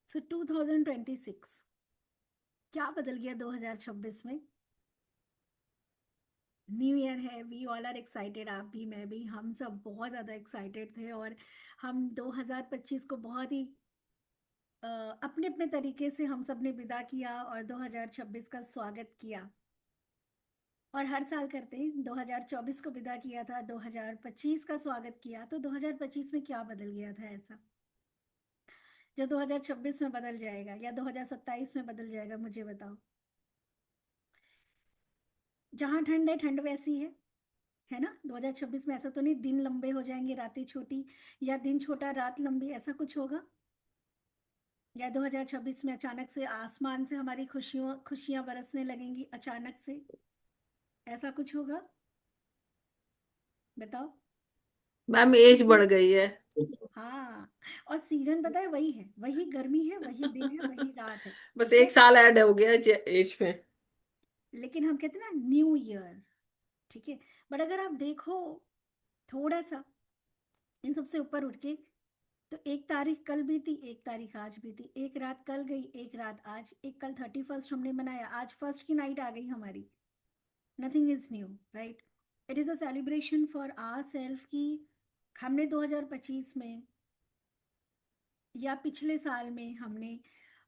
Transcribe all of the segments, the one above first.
सो 2026 क्या बदल गया 2026 में? न्यू ईयर है, वी ऑल आर एक्साइटेड, आप भी मैं भी, हम सब बहुत ज़्यादा एक्साइटेड थे। और हम 2025 को बहुत ही अपने अपने तरीके से हम सब ने विदा किया और 2026 का स्वागत किया। और हर साल करते हैं, 2024 को विदा किया था, 2025 का स्वागत किया। तो 2025 में क्या बदल गया था ऐसा जो 2026 में बदल जाएगा या 2027 में बदल जाएगा, मुझे बताओ। जहाँ ठंड है ठंड वैसी है ना? 2026 में ऐसा तो नहीं दिन लंबे हो जाएंगे रातें छोटी, या दिन छोटा रात लंबी, ऐसा कुछ होगा? या 2026 में अचानक से आसमान से हमारी खुशियों खुशियां बरसने लगेंगी अचानक से, ऐसा कुछ होगा? बताओ। मैम एज क्योंकि बढ़ गई है। हाँ, और सीजन पता है वही है, वही गर्मी है, वही दिन है, वही रात है। बस ठीक एक है, साल ऐड हो गया एज में। लेकिन हम कहते हैं ना न्यू ईयर। ठीक है, बट अगर आप देखो थोड़ा सा इन सबसे ऊपर उठ के, तो एक तारीख कल बीती, एक तारीख आज बीती, एक रात कल गई, एक रात आज, एक कल 31st हमने मनाया, आज फर्स्ट की नाइट आ गई हमारी। Nothing is new, right? It is a celebration for our self कि हमने 2025 में या पिछले साल में हमने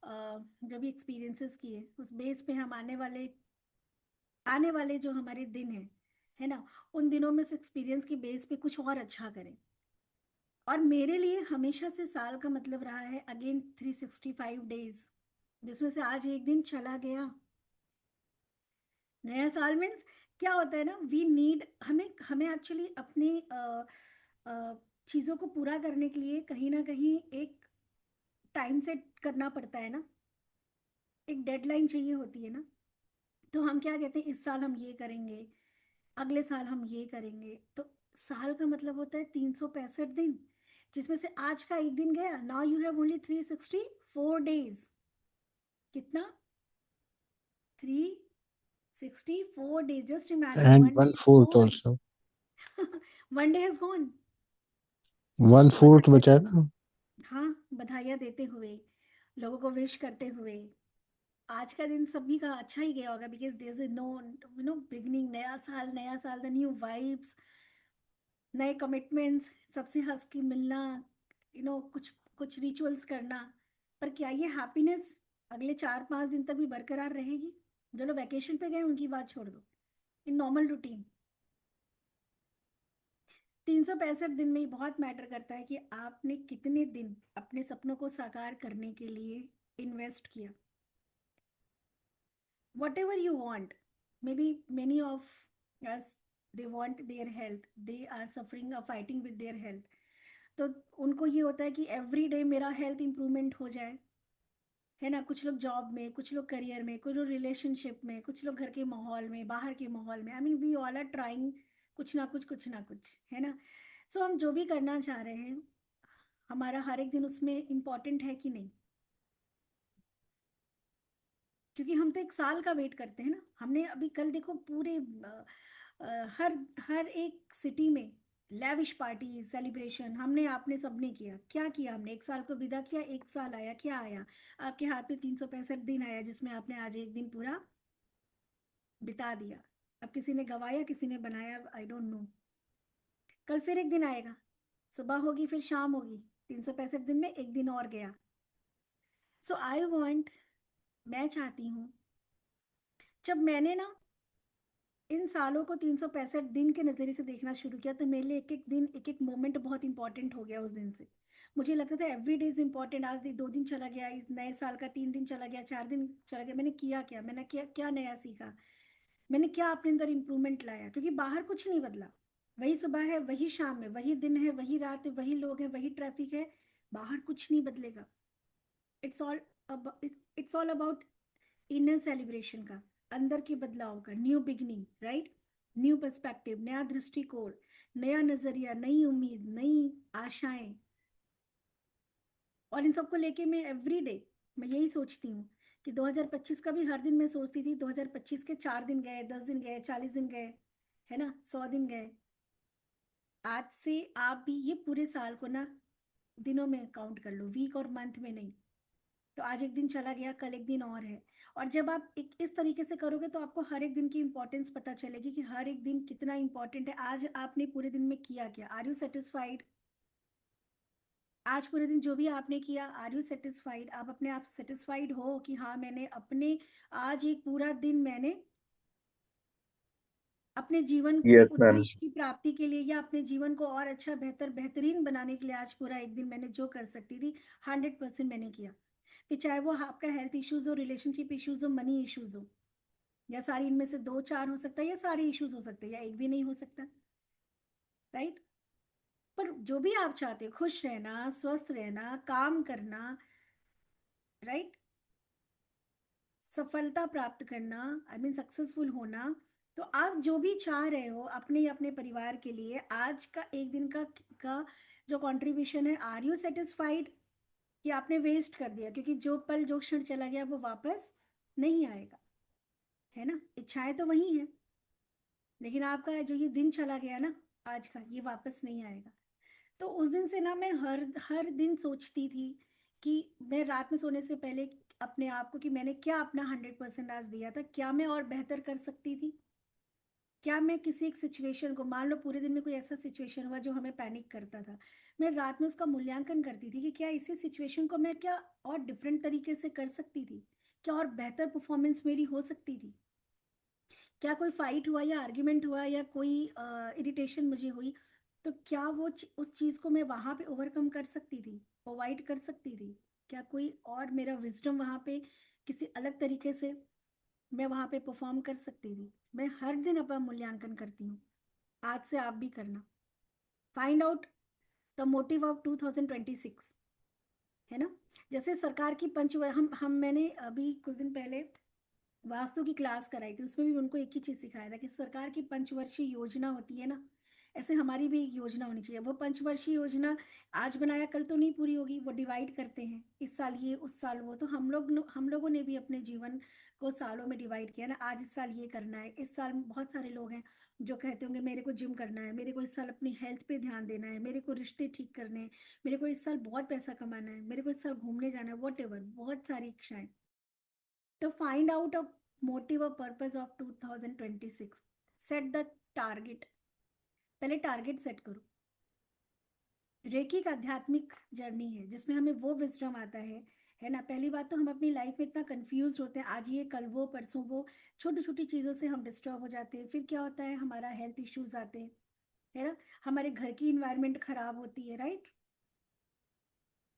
जो भी एक्सपीरियंसेस किए उस बेस पे हम आने वाले जो हमारे दिन हैं, है ना, उन दिनों में से एक्सपीरियंस की बेस पे कुछ और अच्छा करें। और मेरे लिए हमेशा से साल का मतलब रहा है अगेन 365 डेज, जिसमें से आज एक दिन चला गया। नया साल मीन्स क्या होता है ना, वी नीड, हमें हमें एक्चुअली अपने चीज़ों को पूरा करने के लिए कहीं ना कहीं एक टाइम सेट करना पड़ता है ना, एक डेडलाइन चाहिए होती है ना। तो हम क्या कहते हैं, इस साल हम ये करेंगे, अगले साल हम ये करेंगे। तो साल का मतलब होता है 365 दिन, जिसमें से आज का एक दिन गया। Now you have only 364 days. कितना? 364 days, just imagine And one one day is fourth gone. also. One day is gone. One तो fourth बधाइयाँ, बचा है ना. हाँ, बधाइयाँ देते हुए, लोगों को विश करते हुए, आज का दिन सभी का अच्छा ही गया होगा, because there is no beginning, नया साल, द न्यू वाइब्स, नए कमिटमेंट्स, सबसे हंस के मिलना, कुछ कुछ रिचुअल्स करना। पर क्या ये हैप्पीनेस अगले 4-5 दिन तक भी बरकरार रहेगी? जो लोग वैकेशन पे गए उनकी बात छोड़ दो, इन नॉर्मल रूटीन 365 दिन में ही बहुत मैटर करता है कि आपने कितने दिन अपने सपनों को साकार करने के लिए इन्वेस्ट किया। Whatever you want, maybe many of us, they want their health, they are suffering or fighting with their health। तो उनको ये होता है कि एवरी डे मेरा हेल्थ इंप्रूवमेंट हो जाए, है ना। कुछ लोग जॉब में, कुछ लोग करियर में, कुछ लोग रिलेशनशिप में, कुछ लोग घर के माहौल में, बाहर के माहौल में, I mean we all are trying कुछ ना कुछ, कुछ ना कुछ, है ना। सो हम जो भी करना चाह रहे हैं, हमारा हर एक दिन उसमें इम्पोर्टेंट है कि नहीं? क्योंकि हम तो एक साल का वेट करते हैं ना। हमने अभी कल देखो पूरे हर हर एक सिटी में लैविश पार्टी सेलिब्रेशन हमने आपने सबने किया। क्या किया हमने? एक साल को विदा किया, एक साल आया, क्या आया? आपके हाथ में 365 दिन आया, जिसमें आपने आज एक दिन पूरा बिता दिया। अब किसी ने गवाया, किसी ने बनाया, आई डोंट नो। कल फिर एक दिन आएगा, सुबह होगी फिर शाम होगी, 365 दिन में एक दिन और गया। सो आई वॉन्ट, मैं चाहती हूँ, जब मैंने ना इन सालों को 365 दिन के नज़रिए से देखना शुरू किया, तो मेरे लिए एक एक दिन, एक एक मोमेंट बहुत इंपॉर्टेंट हो गया उस दिन से। मुझे लगता था एवरी डे इज इंपॉर्टेंट। आज 2 दिन चला गया, इस नए साल का 3 दिन चला गया, 4 दिन चला गया, मैंने किया क्या? मैंने क्या क्या नया सीखा? मैंने क्या अपने अंदर इंप्रूवमेंट लाया? क्योंकि बाहर कुछ नहीं बदला, वही सुबह है, वही शाम है, वही दिन है, वही रात है, वही लोग हैं, वही ट्रैफिक है। बाहर कुछ नहीं बदलेगा। It's all it's all about inner celebration का, अंदर के बदलाव का, new beginning, right? New perspective, नया दृष्टिकोण, नया नजरिया, नई उम्मीद, नई आशाएं। और इन सबको लेके मैं एवरी डे मैं यही सोचती हूँ कि 2025 का भी हर दिन मैं सोचती थी 2025 के 4 दिन गए, 10 दिन गए, 40 दिन गए, है ना, 100 दिन गए। आज से आप भी ये पूरे साल को ना दिनों में काउंट कर लो, वीक और मंथ में नहीं। तो आज एक दिन चला गया, कल एक दिन और है। और जब आप एक इस तरीके से करोगे तो आपको हर एक दिन की इंपॉर्टेंस पता चलेगी कि हर एक दिन कितना इंपॉर्टेंट है। आज आपने पूरे दिन में किया क्या, आर यू सेटिस्फाइड? आज पूरे दिन जो भी आपने किया, आर यू सेटिस्फाइड? आप अपने आप से सेटिस्फाइड हो कि हाँ मैंने अपने आज एक पूरा दिन मैंने अपने जीवन के Yes, ma'am. उद्देश्य की प्राप्ति के लिए या अपने जीवन को और अच्छा बेहतर बेहतरीन बनाने के लिए आज पूरा एक दिन मैंने जो कर सकती थी 100% मैंने किया। फिर चाहे वो आपका हेल्थ इश्यूज हो, रिलेशनशिप इश्यूज हो, मनी इश्यूज हो, या सारी इनमें से दो चार हो सकता है, या सारे इश्यूज हो सकते हैं, या एक भी नहीं हो सकता। राइट? पर जो भी आप चाहते हो, खुश रहना, स्वस्थ रहना, काम करना, राइट, सफलता प्राप्त करना, आई मीन सक्सेसफुल होना, तो आप जो भी चाह रहे हो अपने या अपने परिवार के लिए, आज का एक दिन का जो कंट्रीब्यूशन है, आर यू सेटिस्फाइड? कि आपने वेस्ट कर दिया? क्योंकि जो पल जो क्षण चला गया वो वापस नहीं आएगा, है ना। इच्छाएं तो वही है, लेकिन आपका जो ये दिन चला गया ना आज का, ये वापस नहीं आएगा। तो उस दिन से ना मैं हर हर दिन सोचती थी कि मैं रात में सोने से पहले अपने आप को कि मैंने क्या अपना 100% आज दिया था, क्या मैं और बेहतर कर सकती थी, क्या मैं किसी एक सिचुएशन को, मान लो पूरे दिन में कोई ऐसा सिचुएशन हुआ जो हमें पैनिक करता था, मैं रात में उसका मूल्यांकन करती थी कि क्या इसी सिचुएशन को मैं क्या और डिफरेंट तरीके से कर सकती थी, क्या और बेहतर परफॉर्मेंस मेरी हो सकती थी, क्या कोई फाइट हुआ या आर्ग्यूमेंट हुआ या कोई इरिटेशन मुझे हुई, तो क्या उस चीज़ को मैं वहाँ पे ओवरकम कर सकती थी, अवॉइड कर सकती थी, क्या कोई और मेरा विजडम वहाँ पे किसी अलग तरीके से मैं वहाँ पे परफॉर्म कर सकती थी। मैं हर दिन अपना मूल्यांकन करती हूँ, आज से आप भी करना। Find out the motive of 2026, है ना। जैसे सरकार की हम मैंने अभी कुछ दिन पहले वास्तु की क्लास कराई थी, उसमें भी उनको एक ही चीज सिखाया था कि सरकार की पंचवर्षीय योजना होती है ना, ऐसे हमारी भी एक योजना होनी चाहिए। वो पंचवर्षीय योजना आज बनाया कल तो नहीं पूरी होगी, वो डिवाइड करते हैं, इस साल ये उस साल वो। तो हम लोगों ने भी अपने जीवन को सालों में डिवाइड किया ना, आज इस साल ये करना है। इस साल बहुत सारे लोग हैं जो कहते होंगे मेरे को जिम करना है, मेरे को इस साल अपनी हेल्थ पे ध्यान देना है, मेरे को रिश्ते ठीक करने हैं, मेरे को इस साल बहुत पैसा कमाना है, मेरे को इस साल घूमने जाना है, वॉट एवर, बहुत सारी इच्छाएं। तो फाइंड आउट अ मोटिव और purpose of 2026, set the target. पहले टारगेट सेट करो। रेकी एक आध्यात्मिक जर्नी है जिसमें हमें वो विजडम आता है ना। पहली बात तो हम अपनी लाइफ में इतना कंफ्यूज होते हैं, आज ये कल वो परसों वो, छोटी छोटी चीज़ों से हम डिस्टर्ब हो जाते हैं। फिर क्या होता है, हमारा हेल्थ इश्यूज आते हैं, है ना, हमारे घर की इन्वायरमेंट खराब होती है, राइट।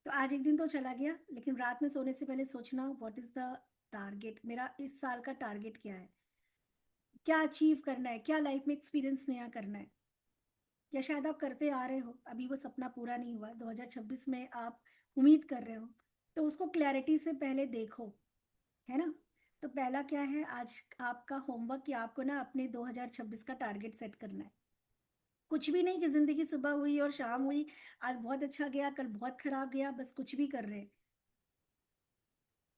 तो आज एक दिन तो चला गया, लेकिन रात में सोने से पहले सोचना व्हाट इज द टारगेट, मेरा इस साल का टारगेट क्या है, क्या अचीव करना है, क्या लाइफ में एक्सपीरियंस नया करना है। या शायद आप करते आ रहे हो, अभी वो सपना पूरा नहीं हुआ, 2026 में आप उम्मीद कर रहे हो, तो उसको क्लैरिटी से पहले देखो, है ना। तो पहला क्या है आज आपका होमवर्क, कि आपको ना अपने 2026 का टारगेट सेट करना है। कुछ भी नहीं कि जिंदगी सुबह हुई और शाम हुई, आज बहुत अच्छा गया कल बहुत खराब गया, बस कुछ भी कर रहे हैं।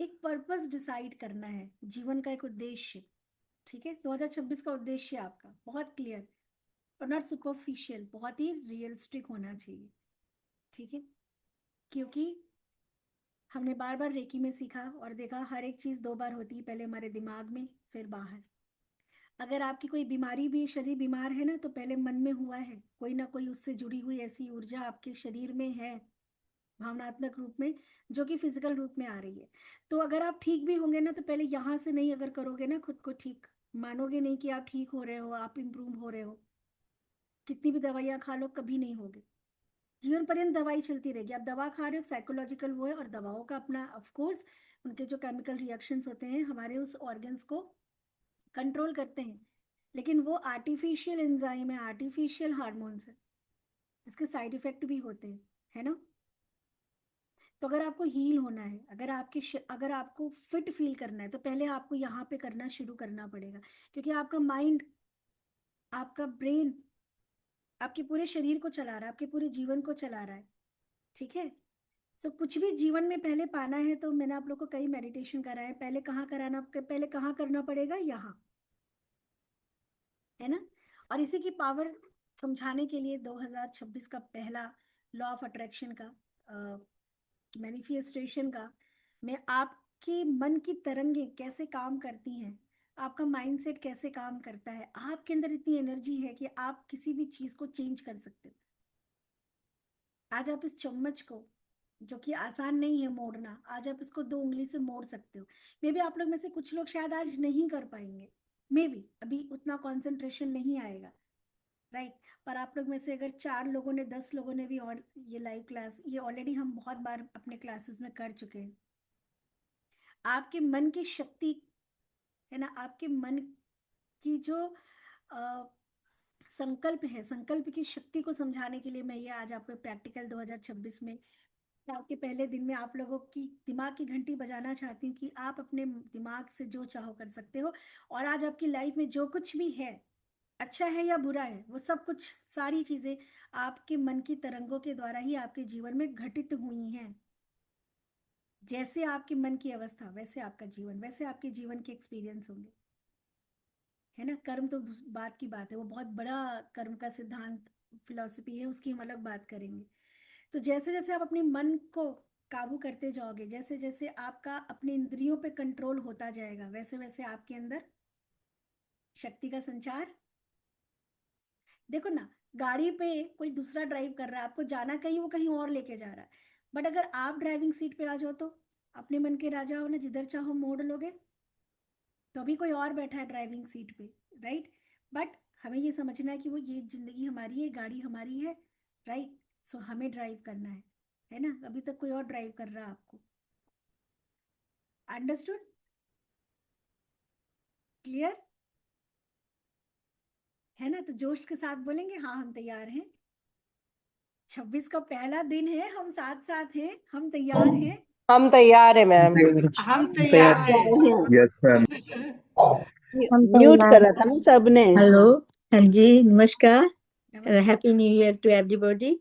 एक पर्पस डिसाइड करना है, जीवन का एक उद्देश्य। ठीक है, 2026 का उद्देश्य आपका बहुत क्लियर और नॉट सुपरफिशियल, बहुत ही रियलिस्टिक होना चाहिए। ठीक है, क्योंकि हमने बार बार रेकी में सीखा और देखा हर एक चीज़ दो बार होती है, पहले हमारे दिमाग में फिर बाहर। अगर आपकी कोई बीमारी भी, शरीर बीमार है ना, तो पहले मन में हुआ है, कोई ना कोई उससे जुड़ी हुई ऐसी ऊर्जा आपके शरीर में है, भावनात्मक रूप में, जो कि फिजिकल रूप में आ रही है। तो अगर आप ठीक भी होंगे ना, तो पहले यहाँ से नहीं अगर करोगे ना खुद को ठीक, मानोगे नहीं कि आप ठीक हो रहे हो, आप इम्प्रूव हो रहे हो, कितनी भी दवाइयाँ खा लो कभी नहीं होगे। जीवन पर्यंत दवाई चलती रहेगी, आप दवा खा रहे हो, साइकोलॉजिकल वो है, और दवाओं का अपना ऑफ कोर्स उनके जो केमिकल रिएक्शंस होते हैं हमारे उस ऑर्गन्स को कंट्रोल करते हैं, लेकिन वो आर्टिफिशियल एंजाइम है, आर्टिफिशियल हार्मोन्स है, इसके साइड इफेक्ट भी होते हैं, है ना। तो अगर आपको हील होना है, अगर आपको फिट फील करना है, तो पहले आपको यहाँ पे करना शुरू करना पड़ेगा, क्योंकि आपका माइंड, आपका ब्रेन आपके पूरे शरीर को चला रहा है, आपके पूरे जीवन को चला रहा है। ठीक है, तो कुछ भी जीवन में पहले पाना है, तो मैंने आप लोग को कई मेडिटेशन कराए, पहले कहाँ कराना, पहले कहाँ करना पड़ेगा, यहाँ, है ना। और इसी की पावर समझाने के लिए 2026 का पहला लॉ ऑफ अट्रैक्शन का मैनिफेस्टेशन का, मैं आपके मन की तरंगे कैसे काम करती हैं, आपका माइंडसेट कैसे काम करता है, आपके अंदर इतनी एनर्जी है कि आप किसी भी चीज को चेंज कर सकते हो। आज आप इस चम्मच को, जो कि आसान नहीं है मोड़ना, आज आप इसको 2 उंगली से मोड़ सकते हो। मे बी आप लोग में से कुछ लोग शायद आज नहीं कर पाएंगे, मे बी अभी उतना कंसंट्रेशन नहीं आएगा, राइट। पर आप लोग में से अगर 4 लोगों ने, 10 लोगों ने भी, और ये लाइव क्लास ये ऑलरेडी हम बहुत बार अपने क्लासेस में कर चुके हैं। आपके मन की शक्ति है ना, आपके मन की जो संकल्प है, संकल्प की शक्ति को समझाने के लिए मैं ये आज आपको प्रैक्टिकल 2026 में, आपके पहले दिन में आप लोगों की दिमाग की घंटी बजाना चाहती हूँ कि आप अपने दिमाग से जो चाहो कर सकते हो। और आज आपकी लाइफ में जो कुछ भी है, अच्छा है या बुरा है, वो सब कुछ, सारी चीजें आपके मन की तरंगों के द्वारा ही आपके जीवन में घटित हुई हैं। जैसे आपके मन की अवस्था वैसे आपका जीवन, वैसे आपके जीवन के एक्सपीरियंस होंगे, है ना। कर्म तो बात की बात है, वो बहुत बड़ा कर्म का सिद्धांत फिलॉसफी है, उसकी हम अलग बात करेंगे। तो जैसे जैसे आप अपने मन को काबू करते जाओगे, जैसे जैसे आपका अपने इंद्रियों पे कंट्रोल होता जाएगा, वैसे वैसे आपके अंदर शक्ति का संचार। देखो ना, गाड़ी पे कोई दूसरा ड्राइव कर रहा है, आपको जाना कहीं, वो कहीं और लेके जा रहा है। बट अगर आप ड्राइविंग सीट पे आ जाओ तो अपने मन के राजा हो ना, जिधर चाहो मोड़ लोगे। तो अभी कोई और बैठा है ड्राइविंग सीट पे, राइट। बट हमें ये समझना है कि वो, ये जिंदगी हमारी है, गाड़ी हमारी है, राइट। सो हमें ड्राइव करना है ना। अभी तक कोई और ड्राइव कर रहा है आपको। अंडरस्टूड? क्लियर है ना। तो जोश के साथ बोलेंगे, हाँ हम तैयार हैं। 26 का पहला दिन है, हम साथ साथ हैं, हम तैयार हैं। हम तैयार है मैम। हम हम तैयार तैयार हैं। हैं। Yes ma'am. हम म्यूट तैयार करा था ना सबने। हेलो, हाँ जी, नमस्कार। नमस्कार। Happy new year to everybody.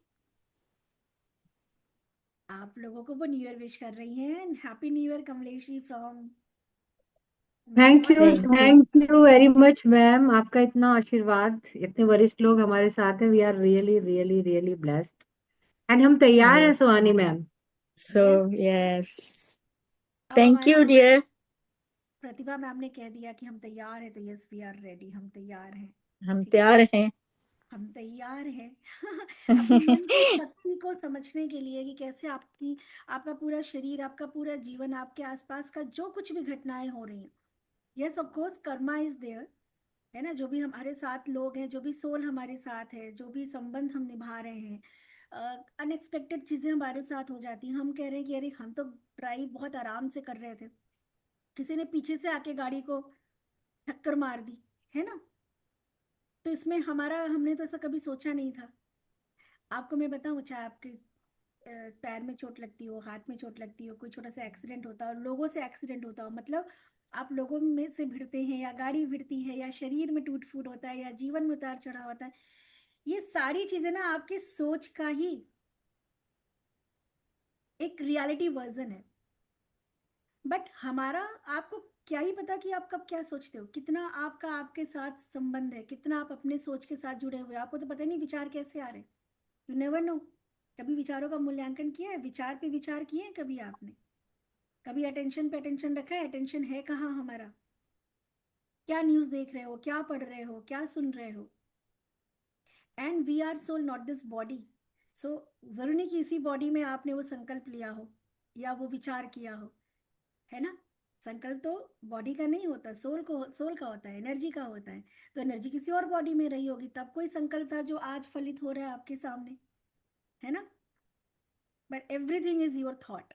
आप लोगों को वो न्यू ईयर विश कर रही हैं। Happy new year Kamlesh ji from thank you thank you. Thank you very much ma'am, आपका इतना आशीर्वाद, इतने वरिष्ठ लोग हमारे साथ हैं। We are really really really blessed and हम तैयार हैं Suhani ma'am. So yes. Yes, अब थैंक हमारा यू डियर। प्रतिभा मैम ने कह दिया कि हम तैयार हैं, तो यस वी आर रेडी, हम तैयार हैं। हम ठीक है, तैयार हैं। हम तैयार हैं। अपनी मन की शक्ति को समझने के लिए कि कैसे आपकी, आपका पूरा शरीर, आपका पूरा जीवन, आपके आसपास का जो कुछ भी घटनाएं हो रही हैं, yes of course karma is there, है ना। जो भी हमारे साथ लोग हैं, जो भी सोल हमारे साथ है, जो भी संबंध हम निभा रहे हैं, अनएक्सपेक्टेड चीजें हमारे साथ हो जाती हैं। हम कह रहे हैं कि अरे हम तो ड्राइव बहुत आराम से कर रहे थे, किसी ने पीछे से आके गाड़ी को टक्कर मार दी, है ना। तो इसमें हमारा, हमने तो ऐसा कभी सोचा नहीं था। आपको मैं बताऊं, चाहे आपके पैर में चोट लगती हो, हाथ में चोट लगती हो, कोई छोटा सा एक्सीडेंट होता हो, लोगों से एक्सीडेंट होता हो, मतलब आप लोगों में से भिड़ते हैं, या गाड़ी भिड़ती है, या शरीर में टूट फूट होता है, या जीवन में उतार चढ़ाव होता है, ये सारी चीजें ना आपके सोच का ही एक रियलिटी वर्जन है। बट हमारा, आपको क्या ही पता कि आप कब क्या सोचते हो, कितना आपका आपके साथ संबंध है, कितना आप अपने सोच के साथ जुड़े हुए हो। आपको तो पता नहीं विचार कैसे आ रहे, यू नेवर नो। कभी विचारों का मूल्यांकन किया है? विचार पे विचार किए हैं कभी आपने? कभी अटेंशन पे अटेंशन रखा है? अटेंशन है कहाँ हमारा? क्या न्यूज़ देख रहे हो, क्या पढ़ रहे हो, क्या सुन रहे हो? And we are soul, not this body. So जरूरी नहीं कि इसी बॉडी में आपने वो संकल्प लिया हो या वो विचार किया हो, है ना। संकल्प तो बॉडी का नहीं होता, सोल को, सोल का होता है, एनर्जी का होता है। तो एनर्जी किसी और बॉडी में रही होगी, तब कोई संकल्प था जो आज फलित हो रहा है आपके सामने, है ना। But everything is your thought.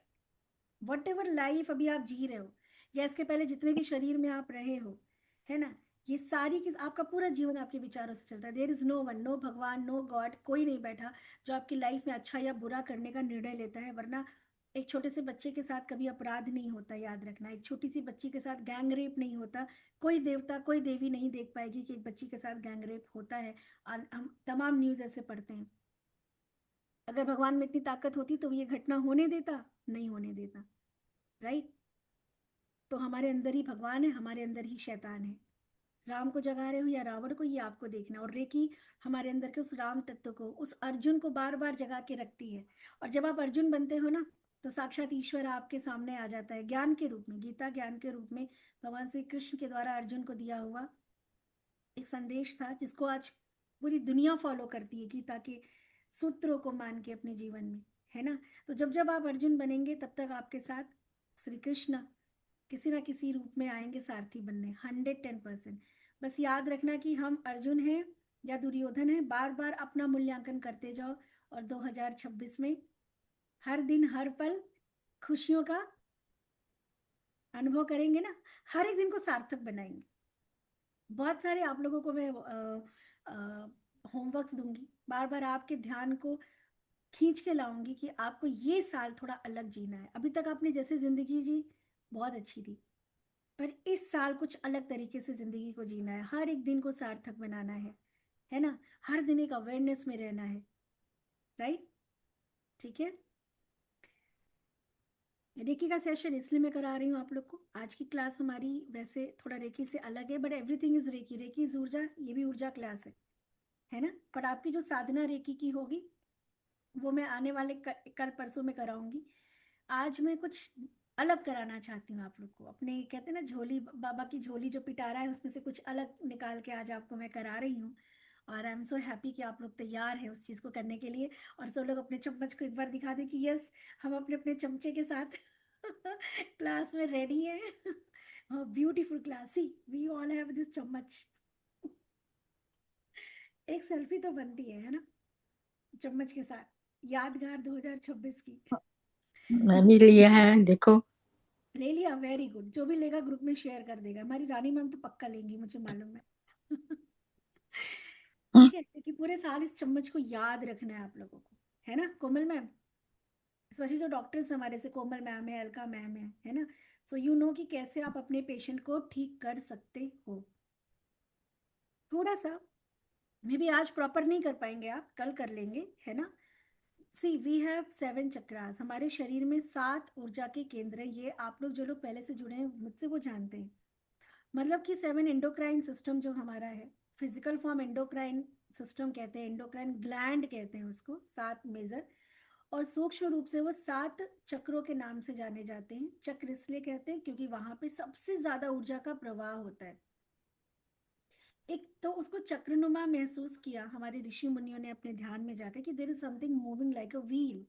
What ever life अभी आप जी रहे हो, या इसके पहले जितने भी शरीर में आप रहे हो, है ना, ये सारी की, आपका पूरा जीवन आपके विचारों से चलता है। There is no one, no bhagwan, no god, कोई नहीं बैठा जो आपकी लाइफ में अच्छा या बुरा करने का निर्णय लेता है। वरना एक छोटे से बच्चे के साथ कभी अपराध नहीं होता, याद रखना। एक छोटी सी बच्ची के साथ गैंग रेप नहीं होता। कोई देवता, कोई देवी नहीं देख पाएगी कि एक बच्ची के साथ गैंग रेप होता है। और हम तमाम न्यूज़ ऐसे पढ़ते हैं। अगर भगवान में इतनी ताकत होती तो ये घटना होने देता? नहीं होने देता, राइट। तो हमारे अंदर ही भगवान है, हमारे अंदर ही शैतान है। राम को जगा रहे हो या रावण को, ये आपको देखना है। और रेकी हमारे अंदर के उस राम तत्व को, उस अर्जुन को बार बार जगा के रखती है। और जब आप अर्जुन बनते हो ना, तो साक्षात ईश्वर आपके सामने आ जाता है ज्ञान के रूप में। गीता ज्ञान के रूप में भगवान श्री कृष्ण के द्वारा अर्जुन को दिया हुआ एक संदेश था, जिसको आज पूरी दुनिया फॉलो करती है, गीता के सूत्रों को मान के अपने जीवन में, है ना। तो जब जब आप अर्जुन बनेंगे, तब तक आपके साथ श्री कृष्ण किसी ना किसी रूप में आएंगे सारथी बनने, 110%। बस याद रखना कि हम अर्जुन हैं या दुर्योधन हैं, बार बार अपना मूल्यांकन करते जाओ। और 2026 में हर दिन हर पल खुशियों का अनुभव करेंगे ना, हर एक दिन को सार्थक बनाएंगे। बहुत सारे आप लोगों को मैं होमवर्क्स दूंगी, बार बार आपके ध्यान को खींच के लाऊंगी कि आपको ये साल थोड़ा अलग जीना है। अभी तक आपने जैसे जिंदगी जी बहुत अच्छी थी, पर इस साल कुछ अलग तरीके से जिंदगी को जीना है, हर एक दिन को सार्थक बनाना है ना। हर दिन एक अवेयरनेस में रहना है, राइट। ठीक है, रेकी का सेशन इसलिए मैं करा रही हूँ आप लोग को। आज की क्लास हमारी वैसे थोड़ा रेकी से अलग है, but everything is reiki. Reiki is urja, ये भी ऊर्जा क्लास है ना। पर आपकी जो साधना रेकी की होगी, वो मैं आने वाले कल परसों में कराऊंगी। आज मैं कुछ अलग कराना चाहती हूँ आप लोग को। अपने कहते हैं ना, झोली, बाबा की झोली जो पिटारा है, उसमें से कुछ अलग निकाल के आज आपको मैं करा रही हूँ। और आई एम सो हैप्पी कि आप लोग तैयार हैं उस चीज़ को करने के लिए। और सब लोग अपने चम्मच को एक बार दिखा दें कि यस, हम अपने अपने चमचे के साथ क्लास में रेडी है। Beautiful class, see we all have this chammach. एक सेल्फी तो बनती है ना, चम्मच के साथ, यादगार 2026 की। मैं भी लिया है, देखो। ले लिया, वेरी गुड। जो भी लेगा ग्रुप में शेयर कर देगा। हमारी रानी मैम तो पक्का लेंगी, मुझे मालूम है। ठीक है, क्योंकि पूरे साल इस चम्मच को याद रखना है आप लोगों को, है ना कोमल मैम। स्पेशली जो डॉक्टर्स हमारे से, कोमल मैम है, अलका मैम है ना। सो यू नो कि कैसे आप अपने पेशेंट को ठीक कर सकते हो। थोड़ा सा मे भी आज प्रॉपर नहीं कर पाएंगे आप, कल कर लेंगे, है ना। सी वी हैव 7 चक्रास, हमारे शरीर में 7 ऊर्जा के केंद्र हैं। ये आप लोग जो लोग पहले से जुड़े हैं मुझसे वो जानते हैं। मतलब कि 7 एंडोक्राइन सिस्टम जो हमारा है, फिजिकल फॉर्म एंडोक्राइन सिस्टम कहते हैं, एंडोक्राइन ग्लैंड कहते हैं उसको, 7 मेजर। और सूक्ष्म रूप से वो 7 चक्रों के नाम से जाने जाते हैं। चक्र इसलिए कहते हैं क्योंकि वहां पे सबसे ज्यादा ऊर्जा का प्रवाह होता है। एक तो उसको चक्रनुमा महसूस किया हमारे ऋषि मुनियों ने अपने ध्यान में जाकर कि there is something moving like a wheel.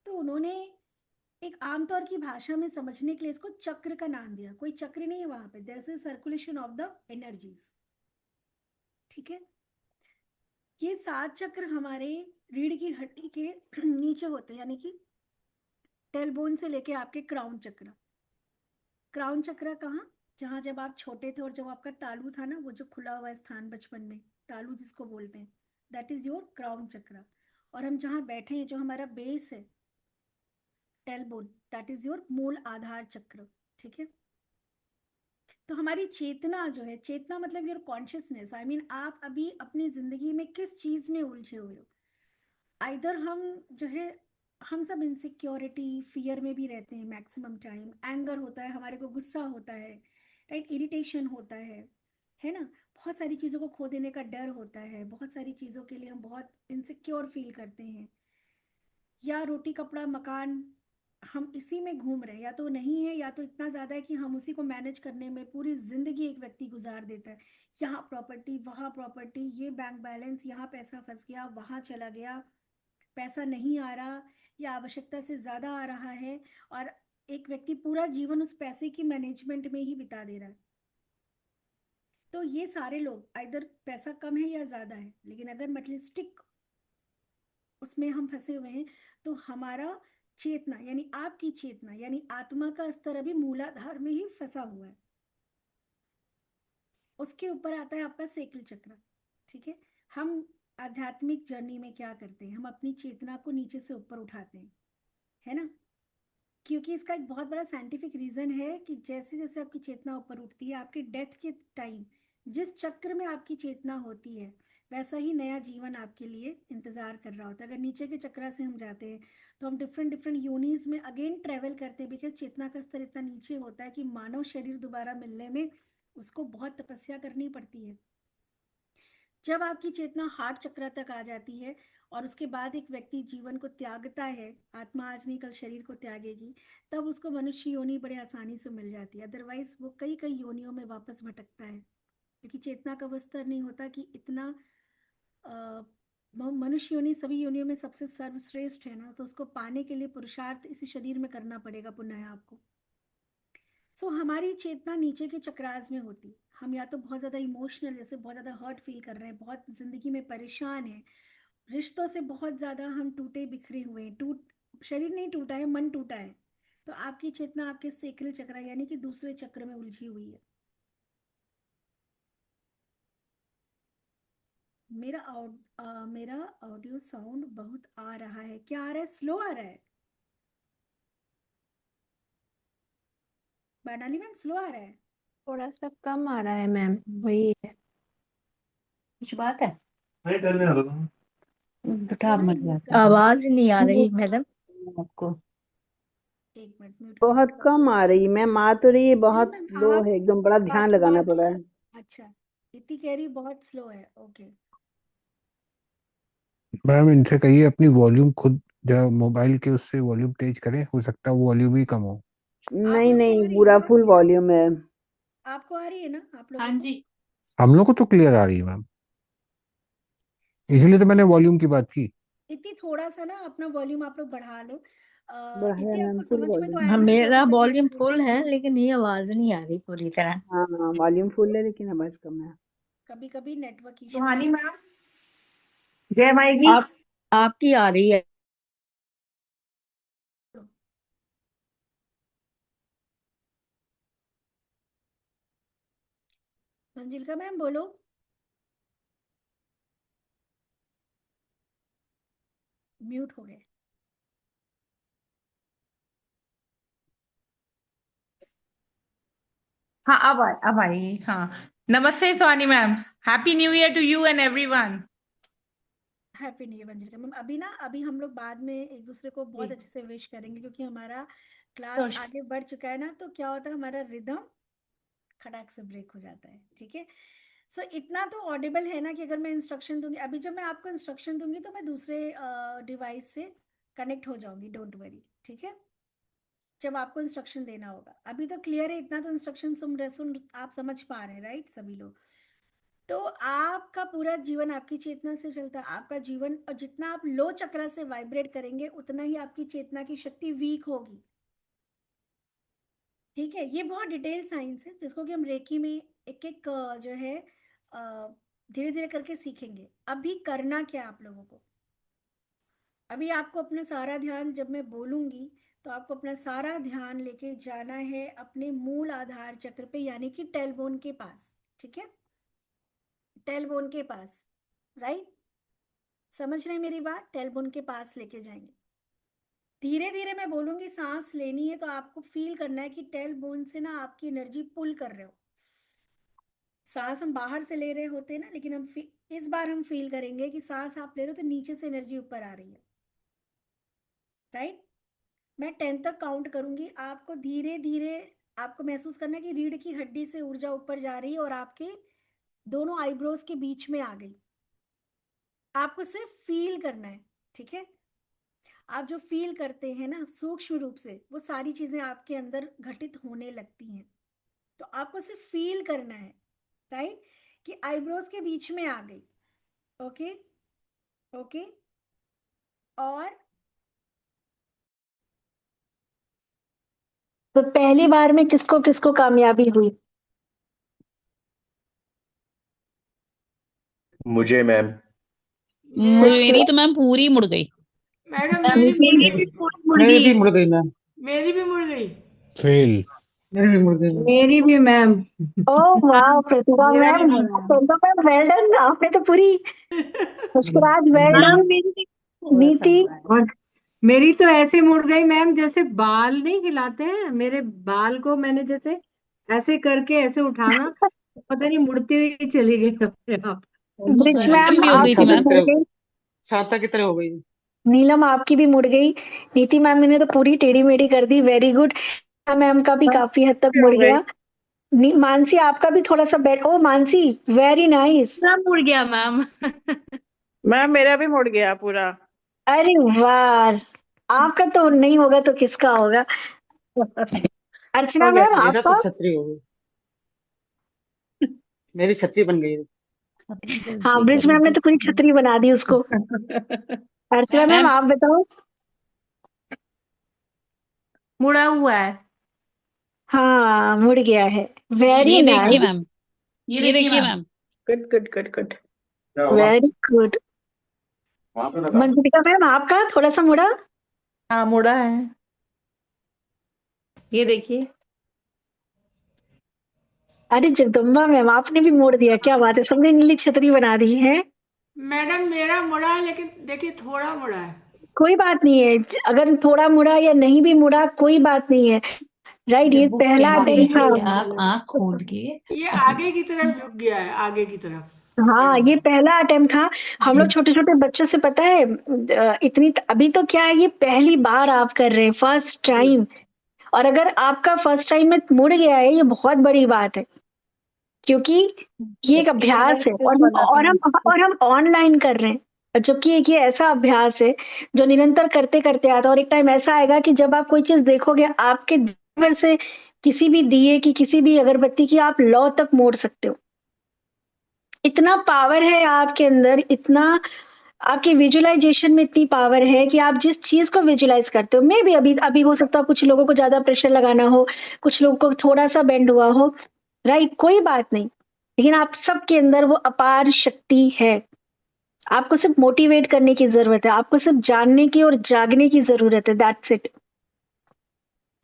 तो उन्होंने एक आमतौर की भाषा में समझने के लिए इसको चक्र का नाम दिया। कोई चक्र नहीं है वहां पे, there is circulation of the energies. ठीक है, ये 7 चक्र हमारे रीढ़ की हड्डी के नीचे होते हैं, यानी कि टेलबोन से लेके आपके क्राउन चक्र। क्राउन चक्र कहाँ, जहाँ जब आप छोटे थे और जब आपका तालू था ना, वो जो खुला हुआ स्थान बचपन में, तालू जिसको बोलते हैं, दैट इज योर क्राउन चक्र। और हम जहाँ बैठे हैं, जो हमारा बेस है, टेलबोन, दैट इज योर मूल आधार चक्र। ठीक है, तो हमारी चेतना जो है, चेतना मतलब योर कॉन्शियसनेस, आई मीन आप अभी अपनी जिंदगी में किस चीज में उलझे हुए हो। आइदर हम जो है, हम सब इनसिक्योरिटी, फियर में भी रहते हैं मैक्सिमम टाइम। एंगर होता है, हमारे को गुस्सा होता है, राइट, इरिटेशन होता है ना। बहुत सारी चीज़ों को खो देने का डर होता है, बहुत सारी चीज़ों के लिए हम बहुत इनसिक्योर फील करते हैं। या रोटी कपड़ा मकान, हम इसी में घूम रहे हैं, या तो नहीं है या तो इतना ज़्यादा है कि हम उसी को मैनेज करने में पूरी जिंदगी एक व्यक्ति गुजार देता है। यहाँ प्रॉपर्टी, वहाँ प्रॉपर्टी, ये बैंक बैलेंस, यहाँ पैसा फंस गया, वहाँ चला गया, पैसा नहीं आ रहा या आवश्यकता से ज्यादा आ रहा है। और एक व्यक्ति पूरा जीवन उस पैसे की मैनेजमेंट में ही बिता दे रहा है। तो ये सारे लोग इधर पैसा कम है या ज्यादा है, लेकिन अगर मटेरियलिस्टिक उसमें हम फंसे हुए हैं, तो हमारा चेतना यानी आपकी चेतना यानी आत्मा का स्तर अभी मूलाधार में ही फंसा हुआ है। उसके ऊपर आता है आपका सेकल चक्र। ठीक है, हम आध्यात्मिक जर्नी में क्या करते हैं, हम अपनी चेतना को नीचे से ऊपर उठाते हैं, है ना। क्योंकि इसका एक बहुत बड़ा साइंटिफिक रीजन है कि जैसे जैसे आपकी चेतना ऊपर उठती है, आपके डेथ के टाइम जिस चक्र में आपकी चेतना होती है, वैसा ही नया जीवन आपके लिए इंतजार कर रहा होता है। अगर नीचे के चक्र से हम जाते हैं, तो हम डिफरेंट डिफरेंट यूनिस में अगेन ट्रेवल करते हैं, बिकॉज चेतना का स्तर इतना नीचे होता है कि मानव शरीर दोबारा मिलने में उसको बहुत तपस्या करनी पड़ती है। जब आपकी चेतना हार्ट चक्र तक आ जाती है और उसके बाद एक व्यक्ति जीवन को त्यागता है, आत्मा आज नहीं कल शरीर को त्यागेगी, तब उसको मनुष्य योनि बड़े आसानी से मिल जाती है। अदरवाइज वो कई कई योनियों में वापस भटकता है, क्योंकि चेतना का वो स्तर नहीं होता कि इतना मनुष्य योनि सभी योनियों में सबसे सर्वश्रेष्ठ है ना, तो उसको पाने के लिए पुरुषार्थ इसी शरीर में करना पड़ेगा पुनः आपको। सो हमारी चेतना नीचे के चक्रास में होती। हम या तो बहुत ज़्यादा इमोशनल, जैसे बहुत ज़्यादा हर्ट फील कर रहे हैं, बहुत ज़िंदगी में परेशान हैं, रिश्तों से बहुत ज़्यादा हम टूटे बिखरे हुए हैं, शरीर नहीं टूटा है, मन टूटा है, तो आपकी चेतना आपके सेक्रल चक्र यानी कि दूसरे चक्र में उलझी हुई है। मेरा ऑडियो साउंड बहुत आ रहा है, क्या आ रहा है, स्लो आ रहा है? बनाली मैम स्लो आ रहा है? थोड़ा सा कम आ रहा है मैम, वही है। कुछ बात है? नहीं करने वाला था। बेटा आप लाइन मत म्यूट बात कर दो। आवाज नहीं आ रही मैडम। आपको। एक मिनट म्यूट कर बहुत देती हूँ। कम आ रही मैम, आ तो रही है, मैम बहुत मैम स्लो आप है, एकदम बड़ा ध्यान लगाना बात पड़ रहा है। अच्छा, इतनी कह रही बहुत स्लो है, ओके। मैम इनसे कहिए अपनी वॉल्यूम खुद जब मोबाइल के उससे वॉल्यूम तेज करें, हो सकता है वो वॉल्यूम ही कम हो। आप नहीं लोग को नहीं, आ रही है पूरा ना? फुल वॉल्यूम है। आपको आ रही है ना आप लोगों हाँ को? जी। हम लोग को तो क्लियर आ रही है मैम, इसलिए तो मैंने वॉल्यूम की बात की। इतनी थोड़ा सा ना अपना वॉल्यूम आप लोग बढ़ा लो। बढ़ाया इतनी मैम, आपको फुल समझ में तो वॉल्यूम। हाँ, आएगा ना, ज्यादा मेरा तक मत वॉल्यूम करिए। फुल है लेकिन ये आवाज नहीं आ रही पूरी तरह। हाँ हाँ, वॉल्यूम फुल है लेकिन आवाज कम है। कभी कभी नेटवर्क इशू सुहानी होता मैम, जय माई आप आपकी आ रही है। है। मंजिल मैम बोलो। म्यूट हो गए। हाँ अब आई हाँ। नमस्ते Suhani ma'am, happy new year to you and everyone. Happy new year Manzil ma'am. अभी हम लोग बाद में एक दूसरे को बहुत अच्छे से विश करेंगे, क्योंकि हमारा क्लास आगे बढ़ चुका है ना, तो क्या होता है हमारा रिदम खटाक से ब्रेक हो जाता है, ठीक है। सो इतना तो ऑडिबल है ना कि अगर मैं इंस्ट्रक्शन दूंगी, अभी जब मैं आपको इंस्ट्रक्शन दूंगी तो मैं दूसरे डिवाइस से कनेक्ट हो जाऊंगी, डोंट वरी, ठीक है। जब आपको इंस्ट्रक्शन देना होगा, अभी तो क्लियर है, इतना तो इंस्ट्रक्शन सुन आप समझ पा रहे हैं, राइट सभी लोग? तो आपका पूरा जीवन आपकी चेतना से चलता है, आपका जीवन, और जितना आप लो चक्र से वाइब्रेट करेंगे उतना ही आपकी चेतना की शक्ति वीक होगी, ठीक है। ये बहुत डिटेल साइंस है जिसको कि हम रेकी में एक एक जो है धीरे धीरे करके सीखेंगे। अभी करना क्या आप लोगों को, अभी आपको अपना सारा ध्यान, जब मैं बोलूंगी तो आपको अपना सारा ध्यान लेके जाना है अपने मूल आधार चक्र पे, यानी कि टेलबोन के पास, ठीक है, टेलबोन के पास, राइट? समझ रहे हैं मेरी बात? टेलबोन के पास लेके जाएंगे। धीरे धीरे मैं बोलूंगी, सांस लेनी है तो आपको फील करना है कि टेलबोन से ना आपकी एनर्जी पुल कर रहे हो। सांस हम बाहर से ले रहे होते हैं ना, लेकिन इस बार हम फील करेंगे कि सांस आप ले रहे हो तो नीचे से एनर्जी ऊपर आ रही है, राइट? मैं 10 तक काउंट करूंगी, आपको धीरे धीरे आपको महसूस करना है कि रीढ़ की हड्डी से ऊर्जा ऊपर जा रही है और आपके दोनों आईब्रोज के बीच में आ गई। आपको सिर्फ फील करना है, ठीक है। आप जो फील करते हैं ना सूक्ष्म रूप से, वो सारी चीजें आपके अंदर घटित होने लगती हैं। तो आपको सिर्फ फील करना है, राइट, कि आईब्रोज के बीच में आ गई। Okay okay. और तो पहली बार में किसको किसको कामयाबी हुई? मुझे मैम। मेरी तो मैम पूरी मुड़ गई। मैडम मेरी मुड़ मेरी गई। भी पूरी मुड़ मेरी भी गई। मुड़ गई मैम। मेरी भी मुड़ गई। फेल। मेरी भी मुड़ गई मैम। मेरी भी मैम। ओह वाह प्रतिभा मेरा भी मैम, हो रहा है। प्रतिभा मैम वेल डन, आपने तो पूरी मुस्कुराहट, वेल हाँ, डन। मेरी भी थोड़ा सा नीति, हुआ है। और मेरी तो ऐसे मुड़ गई मैम, जैसे बाल नहीं हिलाते हैं, मेरे बाल को मैंने जैसे ऐसे करके ऐसे उठाना, पता नहीं मुड़ती हुई चली गई अपने आप। ब्रिज मोमेंटम मैम भी हो गई थी आपकी भी मैम। मुड़ गई। छाता की तरह हो गई। नीलम आपकी भी मुड़ गई। नीति मैम ने तो पूरी टेढ़ी मेढ़ी कर दी, वेरी गुड। मैम का भी काफी हद तक हो मुड़ गई। गया। मानसी आपका भी थोड़ा सा बेट। ओ मानसी, वेरी नाइस। पूरा मुड़ गया मैम। मैम मेरा भी मुड़ गया पूरा। अरे वाह, आपका तो नहीं होगा तो किसका होगा। अर्चना हो गया, मैम मेरा तो आपका। छतरी हो गई, मेरी छतरी बन गई। हाँ, ब्रिज मैम ने तो पूरी छतरी बना दी उसको। अर्चना मैम मैम आप बताओ। मुड़ा हुआ है। हाँ, मुड़ गया है। वेरी ये देखिए नाइस, मैम, ये देखिए ma'am. Good good good good. Very good. Mantrika ma'am आपका थोड़ा सा मुड़ा। हाँ मुड़ा है, ये देखिए। अरे जगदम्बा मैम आपने भी मोड़ दिया, क्या बात है, सबने नीली छतरी बना दी है। मैडम मेरा मुड़ा है, लेकिन देखिए थोड़ा मुड़ा है। कोई बात नहीं है, अगर थोड़ा मुड़ा या नहीं भी मुड़ा कोई बात नहीं है। राइट, ये पहला अटेम्प्ट था। आप आंख खोल के, ये आगे की तरफ झुक गया है, आगे की तरफ। हाँ, ये पहला अटेम्प्ट था। हम लोग छोटे छोटे बच्चों से पता है इतनी अभी तो क्या है, ये पहली बार आप कर रहे हैं, फर्स्ट टाइम। और अगर आपका फर्स्ट टाइम में मुड़ गया है, ये बहुत बड़ी बात है, क्योंकि ये एक अभ्यास है और हम ऑनलाइन कर रहे हैं, जबकि एक ये ऐसा अभ्यास है जो निरंतर करते करते आता है। और एक टाइम ऐसा आएगा कि जब आप कोई चीज देखोगे, आपके भीतर से किसी भी दिए की, किसी भी अगरबत्ती की आप लौ तक मोड़ सकते हो। इतना पावर है आपके अंदर, इतना आपके विजुअलाइजेशन में इतनी पावर है कि आप जिस चीज को विजुअलाइज करते हो, मे भी अभी अभी हो सकता है कुछ लोगों को ज्यादा प्रेशर लगाना हो, कुछ लोगों को थोड़ा सा बेंड हुआ हो, राइट, कोई बात नहीं, लेकिन आप सबके अंदर वो अपार शक्ति है। आपको सिर्फ मोटिवेट करने की जरूरत है, आपको सिर्फ जानने की और जागने की जरूरत है, दैट्स इट,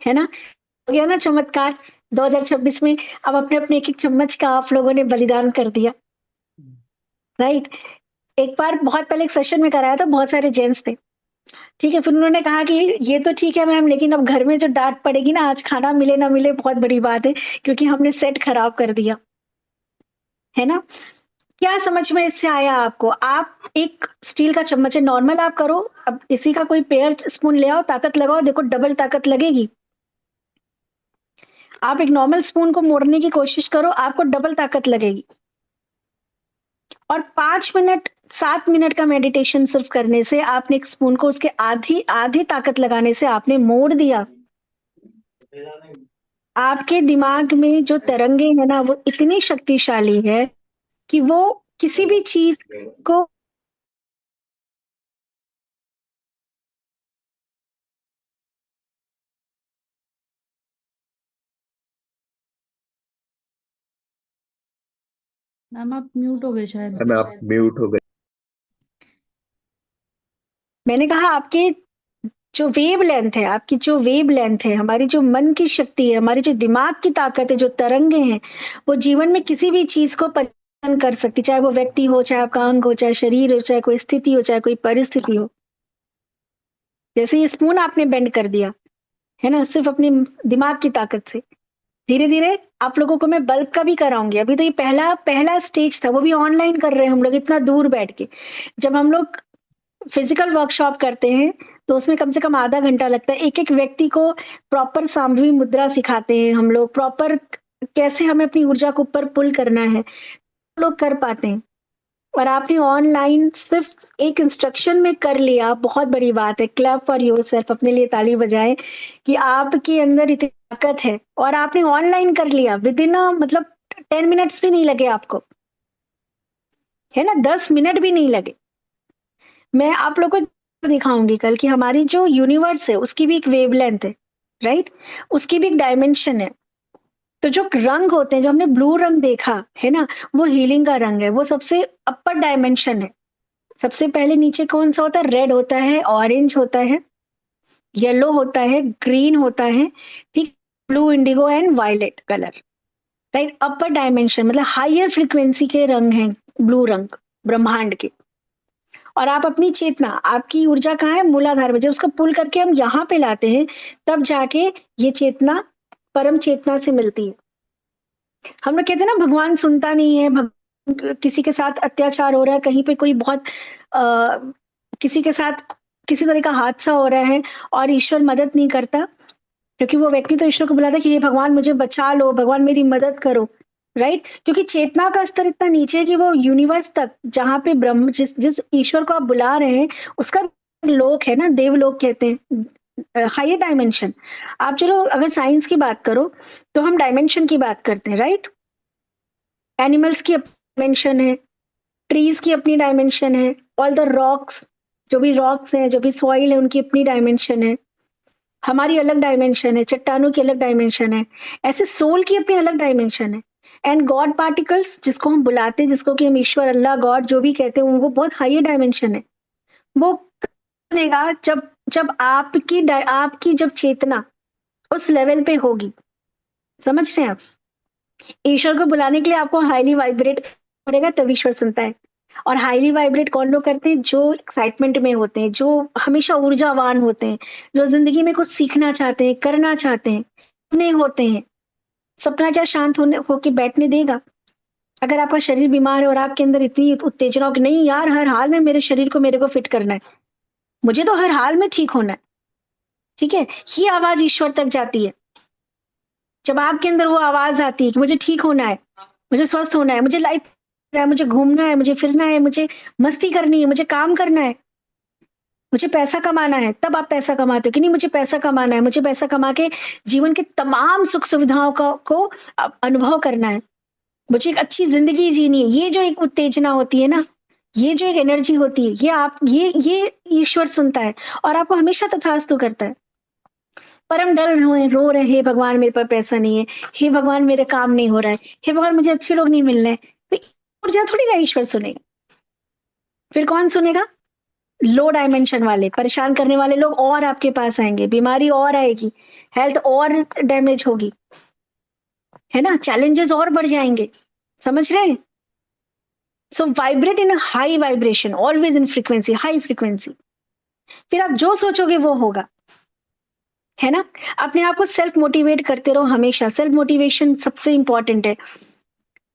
है ना। हो गया ना चमत्कार 2026 में। अब अपने अपने एक एक चम्मच का आप लोगों ने बलिदान कर दिया, राइट। एक बार बहुत पहले एक सेशन में कराया था, बहुत सारे जेंट्स थे, ठीक है। फिर उन्होंने कहा कि ये तो ठीक है मैम, लेकिन अब घर में जो डांट पड़ेगी ना, आज खाना मिले ना मिले बहुत बड़ी बात है, क्योंकि हमने सेट खराब कर दिया, है ना। क्या समझ में इससे आया आपको। आप एक स्टील का चम्मच है, नॉर्मल आप करो, अब इसी का कोई पेयर स्पून ले आओ, ताकत लगाओ, देखो डबल ताकत लगेगी। आप एक नॉर्मल स्पून को मोड़ने की कोशिश करो, आपको डबल ताकत लगेगी। और 5 मिनट 7 मिनट का मेडिटेशन सिर्फ करने से, आपने एक स्पून को उसके आधी आधी ताकत लगाने से आपने मोड़ दिया। आपके दिमाग में जो तरंगे है ना, वो इतनी शक्तिशाली है कि वो किसी भी चीज को मैम आप म्यूट हो गए शायद। मैम आप म्यूट हो गए। मैंने कहा आपके जो वेव लेंथ है, आपकी जो वेव लेंथ है, हमारी जो मन की शक्ति है, हमारी जो दिमाग की ताकत है, जो तरंगे हैं, वो जीवन में किसी भी चीज को परिवर्तन कर सकती, चाहे वो व्यक्ति हो, चाहे आपका अंग हो, चाहे शरीर हो, चाहे कोई स्थिति हो, चाहे कोई परिस्थिति हो। जैसे ये स्पून आपने बेंड कर दिया है ना, सिर्फ अपने दिमाग की ताकत से। धीरे धीरे आप लोगों को मैं बल्ब का भी कराऊंगी। अभी तो ये पहला पहला स्टेज था, वो भी ऑनलाइन कर रहे हैं हम लोग, इतना दूर बैठ के। जब हम लोग फिजिकल वर्कशॉप करते हैं तो उसमें कम से कम आधा घंटा लगता है, एक एक व्यक्ति को प्रॉपर सांभवी मुद्रा सिखाते हैं हम लोग, प्रॉपर कैसे हमें अपनी ऊर्जा को ऊपर पुल करना है, लोग कर पाते हैं। और आपने ऑनलाइन सिर्फ एक इंस्ट्रक्शन में कर लिया, बहुत बड़ी बात है। क्लैप फॉर योरसेल्फ, अपने लिए ताली बजाएं कि आपके अंदर इतनी ताकत है और आपने ऑनलाइन कर लिया विद इन मतलब 10 मिनट्स भी नहीं लगे आपको, है ना, 10 मिनट भी नहीं लगे। मैं आप लोगों को दिखाऊंगी कल कि हमारी जो यूनिवर्स है उसकी भी एक वेवलेंथ है, राइट, उसकी भी एक डायमेंशन है। तो जो रंग होते हैं, जो हमने ब्लू रंग देखा है ना, वो हीलिंग का रंग है, वो सबसे अपर डायमेंशन है। सबसे पहले नीचे कौन सा होता है, रेड होता है, ऑरेंज होता है, येलो होता है, ग्रीन होता है, ठीक, blue, indigo and violet colour, right. Upper dimension मतलब हायर फ्रीक्वेंसी के रंग हैं ब्लू रंग, ब्रह्मांड के। और आप अपनी चेतना, आपकी ऊर्जा कहाँ है, मूलाधार में। जब उसको पुल करके हम यहाँ पे लाते हैं, तब जाके ये चेतना परम चेतना से मिलती है। हम लोग कहते हैं ना भगवान सुनता नहीं है, किसी के साथ अत्याचार हो रहा है, कहीं पे कोई बहुत किसी के साथ किसी तरह का हादसा हो रहा है और ईश्वर मदद नहीं करता। क्योंकि वो व्यक्ति तो ईश्वर को बुलाता है कि हे भगवान मुझे बचा लो, भगवान मेरी मदद करो, राइट? क्योंकि चेतना का स्तर इतना नीचे है कि वो यूनिवर्स तक, जहाँ पे ब्रह्म, जिस जिस ईश्वर को आप बुला रहे हैं उसका लोक है ना, देवलोक कहते हैं, हायर डायमेंशन। आप चलो अगर साइंस की बात करो तो हम डायमेंशन की बात करते हैं, राइट? एनिमल्स की डायमेंशन है, ट्रीज की अपनी डायमेंशन है, ऑल द रॉक्स, जो भी रॉक्स हैं, जो भी सॉइल है, उनकी अपनी डायमेंशन है, हमारी अलग डायमेंशन है, चट्टानों की अलग डायमेंशन है, ऐसे सोल की अपनी अलग डायमेंशन है। एंड गॉड पार्टिकल्स, जिसको हम बुलाते हैं, जिसको कि हम ईश्वर, अल्लाह, गॉड जो भी कहते हैं, वो बहुत हाई डायमेंशन है। वो बनेगा जब जब आपकी जब चेतना उस लेवल पे होगी, समझ रहे हैं आप? ईश्वर को बुलाने के लिए आपको हाईली वाइब्रेट पड़ेगा, तब ईश्वर सुनता है। और हाईली वाइब्रेट कौन लोग करते हैं? जो एक्साइटमेंट में होते हैं, जो हमेशा ऊर्जावान होते हैं, जो जिंदगी में कुछ सीखना चाहते हैं, करना चाहते हैं, सपने होते हैं। सपना क्या शांत होके बैठने देगा? अगर आपका शरीर बीमार है और आपके अंदर इतनी उत्तेजना हो कि नहीं यार, हर हाल में मेरे शरीर को मेरे को फिट करना है, मुझे तो हर हाल में ठीक होना है, ठीक है, ये आवाज ईश्वर तक जाती है। जब आपके अंदर वो आवाज आती है कि मुझे ठीक होना है, मुझे स्वस्थ होना है, मुझे लाइफ है, मुझे घूमना है, मुझे फिरना है, मुझे मस्ती करनी है, मुझे काम करना है, मुझे पैसा कमाना है, तब आप पैसा कमाते हो कि नहीं मुझे पैसा कमाना है, मुझे पैसा कमा के जीवन के तमाम सुख सुविधाओं को अनुभव करना है, मुझे एक अच्छी जिंदगी जीनी है। ये जो एक उत्तेजना होती है ना, ये जो एक एनर्जी होती है, ये ईश्वर सुनता है और आपको हमेशा तथास्तु करता है। पर हम डर रो रहे, हे भगवान मेरे पास पैसा नहीं है, हे भगवान मेरे काम नहीं हो रहा है, हे भगवान मुझे अच्छे लोग नहीं मिल रहे, तो ऊर्जा थोड़ी ना ईश्वर सुनेगा। फिर कौन सुनेगा? लो डायमेंशन वाले, परेशान करने वाले लोग और आपके पास आएंगे, बीमारी और आएगी, हेल्थ और डैमेज होगी, है ना, चैलेंजेस और बढ़ जाएंगे, समझ रहे हैं? So vibrate in high vibration, always in frequency, high frequency. फिर आप जो सोचोगे वो होगा, है ना? अपने आप को सेल्फ मोटिवेट करते रहो हमेशा। सेल्फ मोटिवेशन सबसे इंपॉर्टेंट है।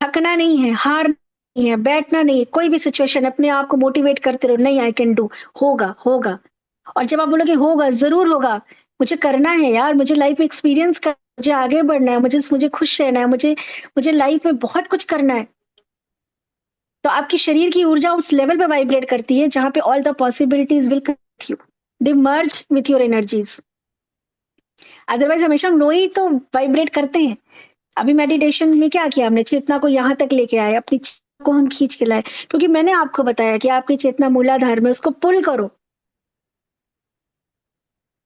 थकना नहीं है, हार नहीं है, बैठना नहीं है, कोई भी सिचुएशन अपने आप को मोटिवेट करते रहो, नहीं आई कैन डू, होगा होगा। और जब आप बोलोगे होगा, जरूर होगा, मुझे करना है यार, मुझे लाइफ में एक्सपीरियंस कर, मुझे आगे बढ़ना है, मुझे खुश रहना है, मुझे लाइफ में बहुत कुछ करना है, तो आपकी शरीर की ऊर्जा उस लेवल पे वाइब्रेट करती है जहां पे all the possibilities will come with you, they merge with your energies. Otherwise हमेशा हम लो ही तो वाइब्रेट करते हैं। अभी मेडिटेशन में क्या किया हमने? चेतना को यहाँ तक लेके आए, अपनी चेतना को हम खींच के लाए, क्योंकि मैंने आपको बताया कि आपकी चेतना मूलाधार में, उसको पुल करो।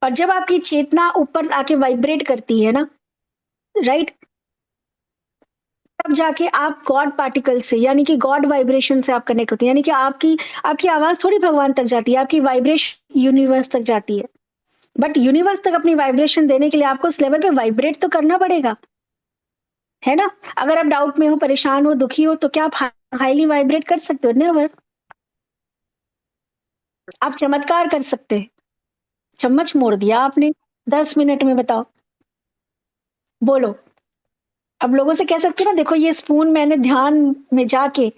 और जब आपकी चेतना ऊपर आके वाइब्रेट करती है ना, राइट, तब जाके आप गॉड पार्टिकल से, यानी कि गॉड वाइब्रेशन से आप कनेक्ट होते हैं। यानी कि आपकी आवाज थोड़ी भगवान तक जाती है, आपकी वाइब्रेशन यूनिवर्स तक जाती है। बट यूनिवर्स तक अपनी वाइब्रेशन देने के लिए आपको उस लेवल पे वाइब्रेट तो करना पड़ेगा, है ना? अगर आप डाउट में हो, परेशान हो, दुखी हो, तो क्या आप हाईली वाइब्रेट कर सकते हो? नेवर। आप चमत्कार कर सकते हैं। चम्मच मोड़ दिया आपने 10 मिनट में, बताओ, बोलो। अब लोगों से कह सकते हो ना, देखो ये स्पून मैंने ध्यान में जाके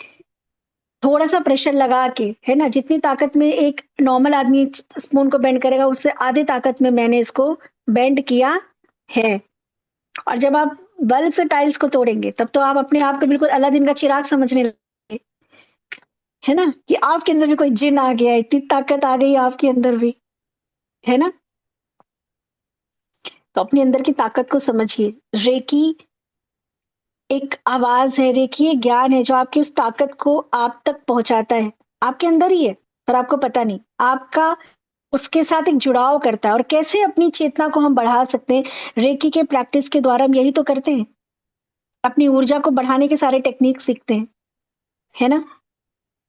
थोड़ा सा प्रेशर लगा के, है ना, जितनी ताकत में एक नॉर्मल आदमी स्पून को बेंड करेगा, उससे आधे ताकत में मैंने इसको बेंड किया है। और जब आप बल से टाइल्स को तोड़ेंगे, तब तो आप अपने आप को बिल्कुल अलादीन का चिराग समझने लगे, है ना, कि आपके अंदर भी कोई जिन आ गया है, इतनी ताकत आ गई आपके अंदर भी, है ना? तो अपने अंदर की ताकत को समझिए। रेकी एक आवाज है, रेकी एक ज्ञान है जो आपकी उस ताकत को आप तक पहुंचाता है, आपके अंदर ही है पर आपको पता नहीं। आपका उसके साथ एक जुड़ाव करता है। और कैसे अपनी चेतना को हम बढ़ा सकते हैं? रेकी के प्रैक्टिस के द्वारा हम यही तो करते हैं, अपनी ऊर्जा को बढ़ाने के सारे टेक्निक सीखते हैं, है ना?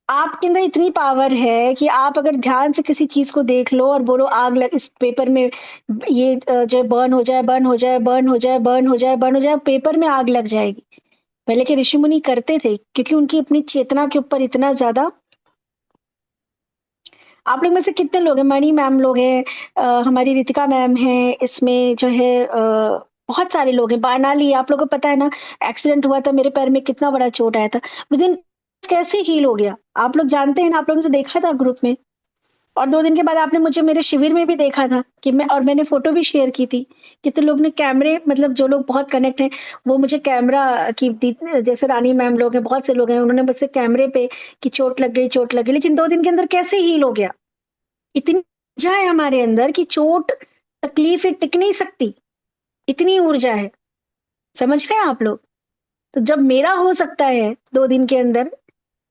आपके अंदर इतनी पावर है कि आप अगर ध्यान से किसी चीज को देख लो और बोलो आग लग, इस पेपर में ये जो बर्न हो जाए, बर्न हो जाए, बर्न हो जाए, बर्न हो जाए, बर्न हो जाए, पेपर में आग लग जाएगी। पहले के ऋषि मुनि करते थे क्योंकि उनकी अपनी चेतना के ऊपर इतना ज्यादा। आप लोग में से कितने लोग हैं? मणि मैम लोग हैं, हमारी रितिका मैम है, इसमें जो है बहुत सारे लोग हैं। बानाली, आप लोगों को पता है ना, एक्सीडेंट हुआ था, मेरे पैर में कितना बड़ा चोट आया था, विदिन कैसे हील हो गया, आप लोग जानते हैं ना, आप लोगों ने तो देखा था ग्रुप में। और 2 दिन के बाद आपने मुझे मेरे शिविर में भी देखा था कि मैंने फोटो भी शेयर की थी। कितने लोग ने कैमरे, मतलब जो लोग बहुत कनेक्ट हैं, वो मुझे कैमरा की जैसे रानी मैम लोग हैं, बहुत से लोग हैं, उन्होंने मुझसे कैमरे पे कि चोट लग गई, लेकिन 2 दिन के अंदर कैसे हील हो गया। इतनी ऊर्जा है हमारे अंदर कि चोट, तकलीफें टिक नहीं सकती, इतनी ऊर्जा है। समझ रहे हैं आप लोग? तो जब मेरा हो सकता है 2 दिन के अंदर,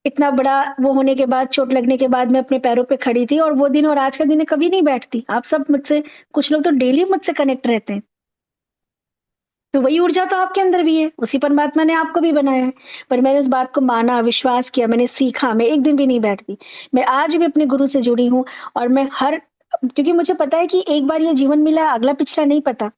इतना बड़ा वो होने के बाद, चोट लगने के बाद मैं अपने पैरों पे खड़ी थी, और वो दिन और आज का दिन कभी नहीं बैठती। आप सब मुझसे, कुछ लोग तो डेली मुझसे कनेक्ट रहते हैं। तो वही ऊर्जा तो आपके अंदर भी है, उसी परमात्मा ने आपको भी बनाया है। पर मैंने उस बात को माना, विश्वास किया, मैंने सीखा। मैं एक दिन भी नहीं बैठती। मैं आज भी अपने गुरु से जुड़ी हूँ, और मैं क्योंकि मुझे पता है कि एक बार ये जीवन मिला है, अगला पिछला नहीं पता।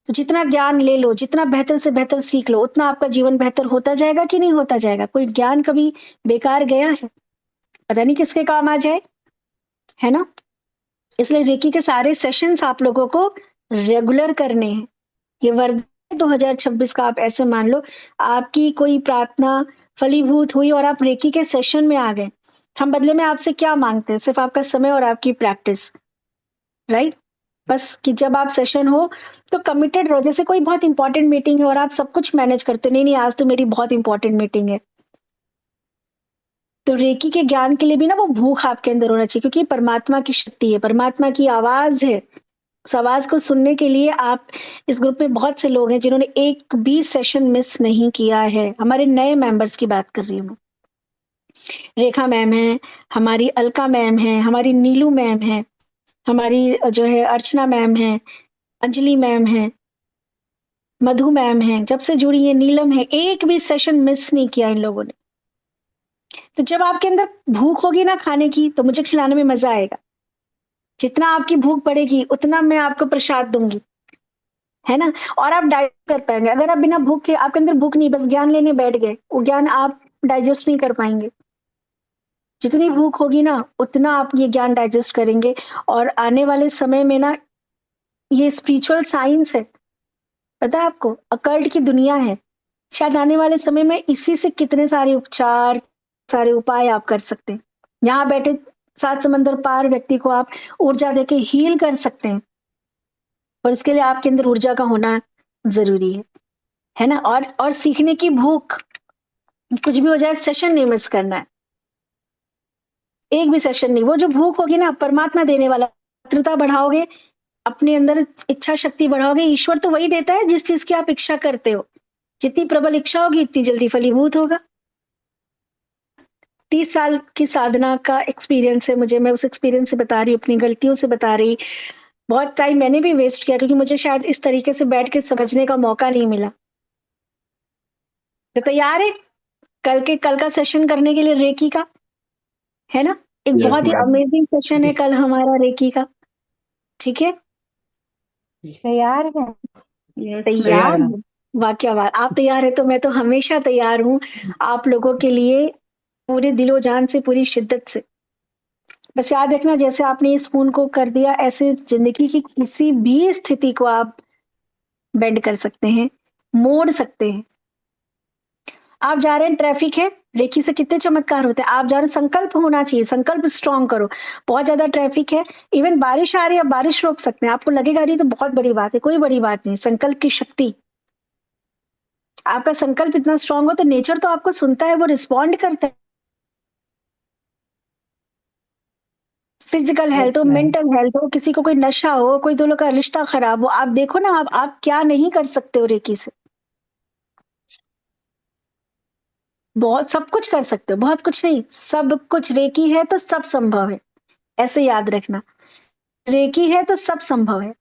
तो जितना ज्ञान ले लो, जितना बेहतर से बेहतर सीख लो, उतना आपका जीवन बेहतर होता जाएगा कि नहीं होता जाएगा। कोई ज्ञान कभी बेकार गया है? पता नहीं किसके काम आ जाए, है ना? इसलिए रेकी के सारे सेशंस आप लोगों को रेगुलर करने हैं। ये वर्ष 2026 का आप ऐसे मान लो, आपकी कोई प्रार्थना फलीभूत हुई और आप रेकी के सेशन में आ गए। हम बदले में आपसे क्या मांगते हैं? सिर्फ आपका समय और आपकी प्रैक्टिस, राइट? बस कि जब आप सेशन हो तो कमिटेड रहो। जैसे कोई बहुत इंपॉर्टेंट मीटिंग है और आप सब कुछ मैनेज करते हो, नहीं आज तो मेरी बहुत इंपॉर्टेंट मीटिंग है। तो रेकी के ज्ञान के लिए भी ना वो भूख आपके अंदर होना चाहिए, क्योंकि परमात्मा की शक्ति है, परमात्मा की आवाज है। उस आवाज को सुनने के लिए आप, इस ग्रुप में बहुत से लोग हैं जिन्होंने एक भी सेशन मिस नहीं किया है। हमारे नए मेंबर्स की बात कर रही हूँ मैं। रेखा मैम है, हमारी अलका मैम है, हमारी नीलू मैम है, हमारी जो है अर्चना मैम है, अंजलि मैम है, मधु मैम है, जब से जुड़ी है नीलम है, एक भी सेशन मिस नहीं किया इन लोगों ने। तो जब आपके अंदर भूख होगी ना खाने की, तो मुझे खिलाने में मजा आएगा। जितना आपकी भूख बढ़ेगी उतना मैं आपको प्रसाद दूंगी, है ना? और आप डाइजेस्ट कर पाएंगे। अगर आप बिना भूख के, आपके अंदर भूख नहीं, बस ज्ञान लेने बैठ गए, वो ज्ञान आप डाइजेस्ट नहीं कर पाएंगे। जितनी भूख होगी ना, उतना आप ये ज्ञान डाइजेस्ट करेंगे। और आने वाले समय में ना, ये स्पिरिचुअल साइंस है, पता है आपको? अकल्ट की दुनिया है। शायद आने वाले समय में इसी से कितने सारे उपचार, सारे उपाय आप कर सकते हैं। यहाँ बैठे 7 समंदर पार व्यक्ति को आप ऊर्जा देके हील कर सकते हैं। और इसके लिए आपके अंदर ऊर्जा का होना जरूरी है ना? और सीखने की भूख, कुछ भी हो जाए सेशन नहीं मिस करना है, एक भी सेशन नहीं। वो जो भूख होगी ना, परमात्मा देने वाला। पवित्रता बढ़ाओगे, अपने अंदर इच्छा शक्ति बढ़ाओगे। ईश्वर तो वही देता है जिस चीज की आप इच्छा करते हो। जितनी प्रबल इच्छा होगी इतनी जल्दी फलीभूत होगा। 30 साल की साधना का एक्सपीरियंस है मुझे, मैं उस एक्सपीरियंस से बता रही हूँ, अपनी गलतियों से बता रही। बहुत टाइम मैंने भी वेस्ट किया, क्योंकि मुझे शायद इस तरीके से बैठ के समझने का मौका नहीं मिला। तो तैयार है कल का सेशन करने के लिए रेकी का, है ना? एक यस बहुत ही मैम। अमेजिंग सेशन है कल हमारा रेकी का। ठीक है? तैयार है? तैयार है? वाह क्या बात! आप तैयार है तो मैं तो हमेशा तैयार हूँ आप लोगों के लिए, पूरे दिलो जान से, पूरी शिद्दत से। बस याद रखना, जैसे आपने इस स्पून को कर दिया, ऐसे जिंदगी की किसी भी स्थिति को आप बेंड कर सकते हैं, मोड़ सकते हैं। आप जा रहे हैं, ट्रैफिक है, रेखी से कितने चमत्कार होते हैं। आप जा रहे हैं, संकल्प होना चाहिए, संकल्प स्ट्रांग करो। बहुत ज्यादा ट्रैफिक है, इवन बारिश आ रही है, आप बारिश रोक सकते हैं। आपको लगेगा नहीं तो बहुत बड़ी बात है, कोई बड़ी बात नहीं। संकल्प की शक्ति, आपका संकल्प इतना स्ट्रांग हो तो नेचर तो आपको सुनता है, वो रिस्पॉन्ड करता है। फिजिकल हेल्थ हो, मेंटल हेल्थ हो, किसी को कोई नशा हो, कोई दो लोग का रिश्ता खराब हो, आप देखो ना, आप क्या नहीं कर सकते हो रेकी से। बहुत सब कुछ कर सकते हो, बहुत कुछ नहीं, सब कुछ। रेकी है तो सब संभव है, ऐसे याद रखना। रेकी है तो सब संभव है,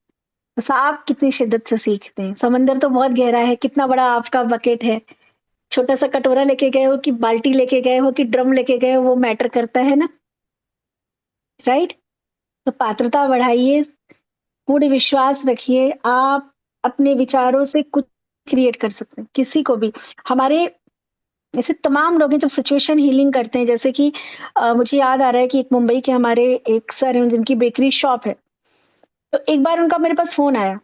बस आप कितनी शिद्दत से सीखते हैं। समंदर तो बहुत गहरा है, कितना बड़ा आपका बकेट है। छोटा सा कटोरा लेके गए हो कि बाल्टी लेके गए हो कि ड्रम लेके गए हो, वो मैटर करता है ना, राइट? तो पात्रता बढ़ाइए, पूर्ण विश्वास रखिए, आप अपने विचारों से कुछ क्रिएट कर सकते हैं, किसी को भी। हमारे ऐसे तमाम लोग हैं जब सिचुएशन हीलिंग करते हैं, जैसे कि मुझे याद आ रहा है कि एक मुंबई के हमारे एक सर हैं जिनकी बेकरी शॉप है। तो एक बार उनका मेरे पास फोन आया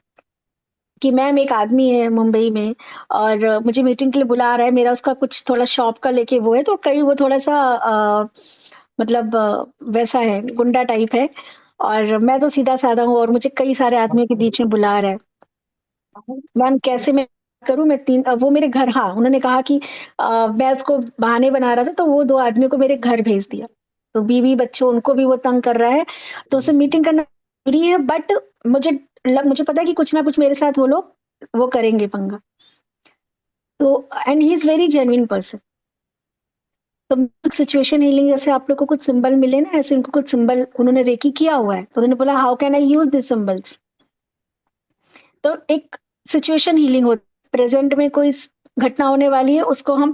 कि मैम, एक आदमी है मुंबई में और मुझे मीटिंग के लिए बुला रहा है, मेरा उसका कुछ थोड़ा शॉप का लेके वो है, तो कहीं वो थोड़ा सा मतलब वैसा है, गुंडा टाइप है। और मैं तो सीधा साधा हूँ और मुझे कई सारे आदमियों के बीच में बुला रहा है। मैम कैसे मैं करूँ? मैं वो मेरे घर, हाँ उन्होंने कहा कि मैं उसको बहाने बना रहा था तो वो 2 आदमियों को मेरे घर भेज दिया। तो बीवी बच्चों उनको भी वो तंग कर रहा है, तो उससे मीटिंग करना जरूरी है। बट मुझे पता है कि कुछ ना कुछ मेरे साथ वो लोग वो करेंगे पंगा। तो and he is very genuine person. तो सिचुएशन हीलिंग जैसे आप लोग को कुछ सिंबल मिले ना, ऐसे उनको कुछ सिंबल उन्होंने रेकी किया हुआ है, तो उन्होंने बोला how can I use this symbols. तो एक सिचुएशन हीलिंग हो, प्रेजेंट में कोई घटना होने वाली है उसको हम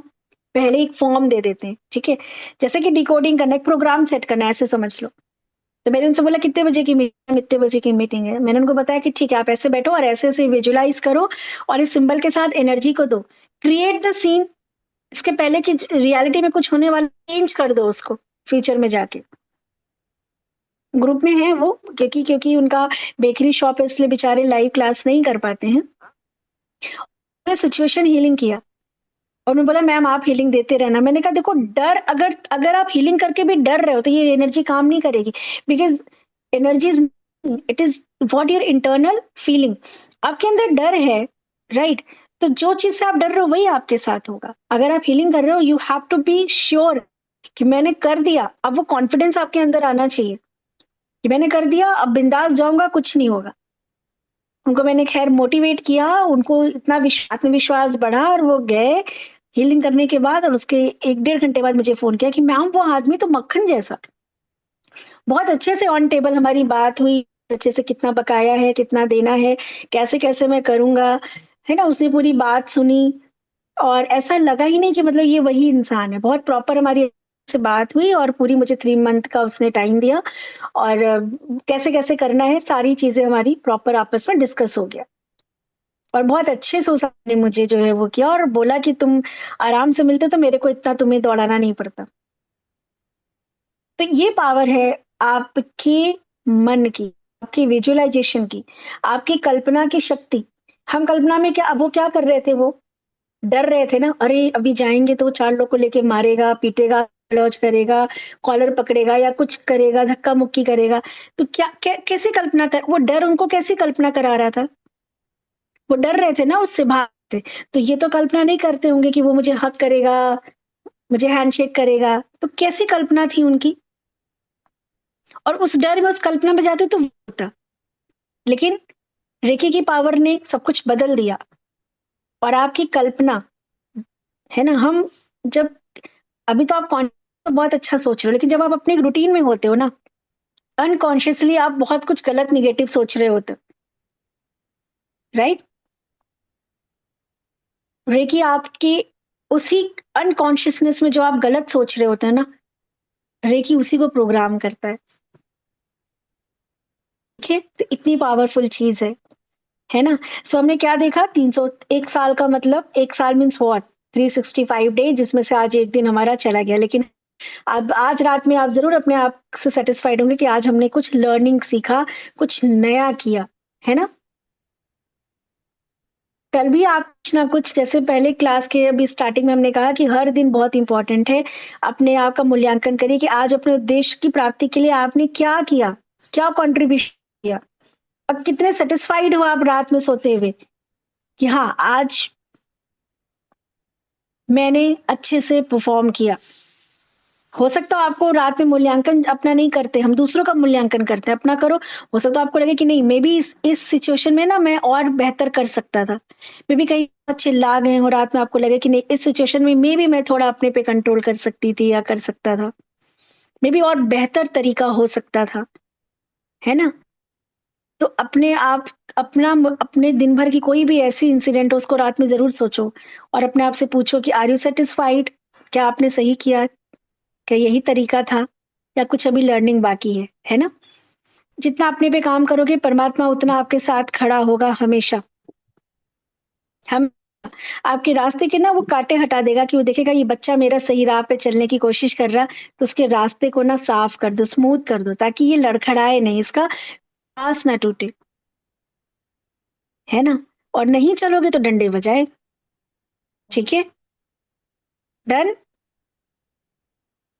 पहले एक फॉर्म दे देते हैं, ठीक है। जैसे कि डिकोडिंग करना, एक प्रोग्राम सेट करना है, ऐसे समझ लो। तो मैंने उनसे बोला कितने बजे की मीटिंग, इतने बजे की मीटिंग है। मैंने उनको बताया कि ठीक है आप ऐसे बैठो और ऐसे ऐसे विजुलाइज करो और इस सिंबल के साथ एनर्जी को दो, क्रिएट द सीन। इसके पहले की रियलिटी में कुछ होने वाला चेंज कर दो उसको फ्यूचर में जाके। ग्रुप में है वो, क्योंकि उनका बेकरी शॉप है इसलिए बेचारे लाइव क्लास नहीं कर पाते हैं। सिचुएशन हीलिंग किया और उन्होंने बोला मैम आप हीलिंग देते रहना। मैंने कहा देखो डर, अगर आप हीलिंग करके भी डर रहे हो तो ये एनर्जी काम नहीं करेगी, because energy it is what your internal feeling. आपके अंदर डर है, राइट? तो जो चीज से आप डर रहे हो वही आपके साथ होगा। अगर आप हीलिंग कर रहे हो you have to be sure कि मैंने कर दिया। अब वो कॉन्फिडेंस आपके अंदर आना चाहिए कि मैंने कर दिया, अब बिंदास जाऊंगा, कुछ नहीं होगा। उनको मैंने खैर मोटिवेट किया, उनको इतना आत्मविश्वास बढ़ा और वो गए हीलिंग करने के बाद। और उसके 1-1.5 घंटे बाद मुझे फोन किया कि मैम वो आदमी तो मक्खन जैसा। बहुत अच्छे से ऑन टेबल हमारी बात हुई, अच्छे से कितना बकाया है, कितना देना है, कैसे कैसे मैं करूंगा, है ना। उसने पूरी बात सुनी और ऐसा लगा ही नहीं कि मतलब ये वही इंसान है। बहुत प्रॉपर हमारी से बात हुई और पूरी मुझे 3 मंथ का उसने टाइम दिया और कैसे कैसे करना है सारी चीजें हमारी प्रॉपर आपस में डिस्कस हो गया। और बहुत अच्छे से उसने मुझे जो है वो किया और बोला कि तुम आराम से मिलते तो मेरे को इतना तुम्हें दौड़ाना नहीं पड़ता। तो ये पावर है आपके मन की, आपकी विजुअलाइजेशन की, आपकी कल्पना की शक्ति। हम कल्पना में क्या, वो क्या कर रहे थे, वो डर रहे थे ना, अरे अभी जाएंगे तो 4 लोग को लेके मारेगा, पीटेगा, लॉन्च करेगा, कॉलर पकड़ेगा या कुछ करेगा, धक्का मुक्की करेगा। तो कैसे कल्पना कर, वो डर उनको कैसी कल्पना करा रहा था? वो डर रहे थे ना, उससे भागते। तो ये तो कल्पना नहीं करते होंगे कि वो मुझे हक करेगा, मुझे हैंडशेक करेगा। तो कैसी कल्पना थी उनकी? और उस डर में, उस कल्पना में जाते तो होता। लेकिन रेकी की पावर ने सब कुछ बदल दिया। और आपकी कल्पना है ना, हम जब अभी तो आप तो बहुत अच्छा सोच रहे हो, लेकिन जब आप अपने रूटीन में होते हो ना, अनकॉन्शियसली आप बहुत कुछ गलत निगेटिव सोच रहे होते हो, राइट? रेकी आपकी उसी अनकॉन्शियसनेस में जो आप गलत सोच रहे होते हैं ना, रेकी उसी को प्रोग्राम करता है। ठीक है, तो इतनी पावरफुल चीज है ना। सो हमने क्या देखा, 301 साल का मतलब, 1 साल मीन्स व्हाट, 365 डे, जिसमें से आज एक दिन हमारा चला गया। लेकिन अब आज रात में आप जरूर अपने आप से सेटिस्फाइड होंगे कि आज हमने कुछ लर्निंग सीखा, कुछ नया किया, है ना। कल भी आप कुछ ना कुछ, जैसे पहले क्लास के अभी स्टार्टिंग में हमने कहा कि हर दिन बहुत इंपॉर्टेंट है। अपने आप का मूल्यांकन करिए कि आज अपने उद्देश्य की प्राप्ति के लिए आपने क्या किया, क्या कॉन्ट्रीब्यूशन किया। अब कितने सेटिस्फाइड हो आप रात में सोते हुए कि हाँ आज मैंने अच्छे से परफॉर्म किया। हो सकता है आपको रात में मूल्यांकन अपना नहीं करते, हम दूसरों का मूल्यांकन करते हैं, अपना करो। हो सकता है आपको लगे कि नहीं, मे बी इस सिचुएशन में ना मैं और बेहतर कर सकता था। मे बी कहीं चिल्ला गए हो रात में, आपको लगे कि नहीं इस सिचुएशन में मे बी मैं थोड़ा अपने पे कंट्रोल कर सकती थी या कर सकता था, मे बी और बेहतर तरीका हो सकता था, है ना। तो अपने आप अपने दिन भर की कोई भी ऐसी इंसिडेंट हो उसको रात में जरूर सोचो और अपने आप से पूछो कि आर यू सेटिस्फाइड, क्या आपने सही किया, क्या यही तरीका था या कुछ अभी लर्निंग बाकी है ना। जितना अपने पे काम करोगे परमात्मा उतना आपके साथ खड़ा होगा हमेशा। हम आपके रास्ते के ना वो कांटे हटा देगा कि वो देखेगा ये बच्चा मेरा सही राह पे चलने की कोशिश कर रहा, तो उसके रास्ते को ना साफ कर दो, स्मूथ कर दो, ताकि ये लड़खड़ाए नहीं, इसका सांस ना टूटे, है ना। और नहीं चलोगे तो डंडे बजाए। ठीक है, डन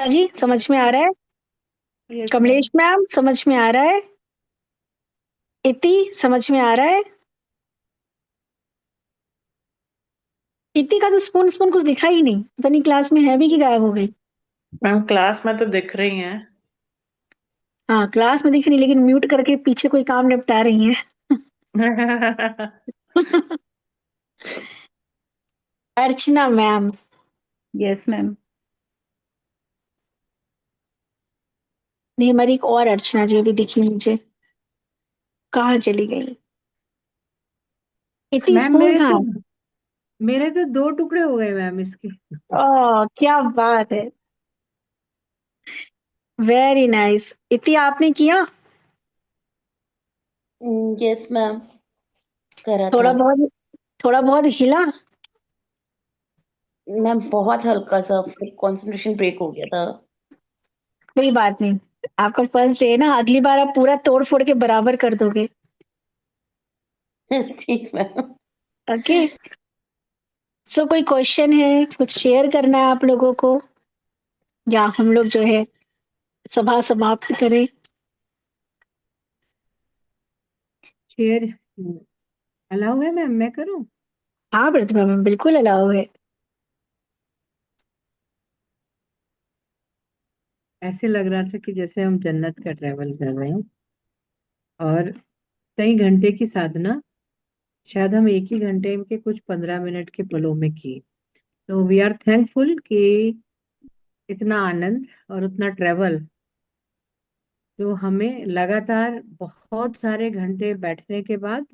जी, समझ में आ रहा है? Yes, कमलेश मैम समझ में आ रहा है? इति समझ में आ रहा है? इति का तो स्पून स्पून कुछ दिखा ही नहीं, पता नहीं क्लास में है भी कि गायब हो गई। मैम क्लास में तो दिख रही हैं। हाँ क्लास में दिख नहीं, लेकिन म्यूट करके पीछे कोई काम निपटा रही हैं। अर्चना मैम, yes, ma'am. नहीं हमारी एक और अर्चना जी भी दिखी मुझे, कहाँ चली गई? इति मैम स्पून कहाँ है? मेरे तो 2 टुकड़े हो गए मैम इसके। क्या बात है, वेरी नाइस। इति आपने किया? यस मैम, करा थोड़ा था बहुत, थोड़ा बहुत हिला? मैम, बहुत हल्का सा, फिर कंसंट्रेशन ब्रेक हो गया था। कोई बात नहीं, आपका फर्स्ट डे है ना, अगली बार आप पूरा तोड़ फोड़ के बराबर कर दोगे। ठीक मैम। ओके, सो कोई क्वेश्चन है, कुछ शेयर करना है आप लोगों को, या हम लोग जो है सभा समाप्त करें? शेयर अलाउ है मैम, मैं करूं? हाँ प्रतिभा मैम, बिल्कुल अलाउ है। ऐसे लग रहा था कि जैसे हम जन्नत का ट्रेवल कर रहे हैं और कई घंटे की साधना शायद हम एक ही घंटे के कुछ 15 मिनट के पलों में की। तो वी आर थैंकफुल कि इतना आनंद और उतना ट्रेवल जो हमें लगातार बहुत सारे घंटे बैठने के बाद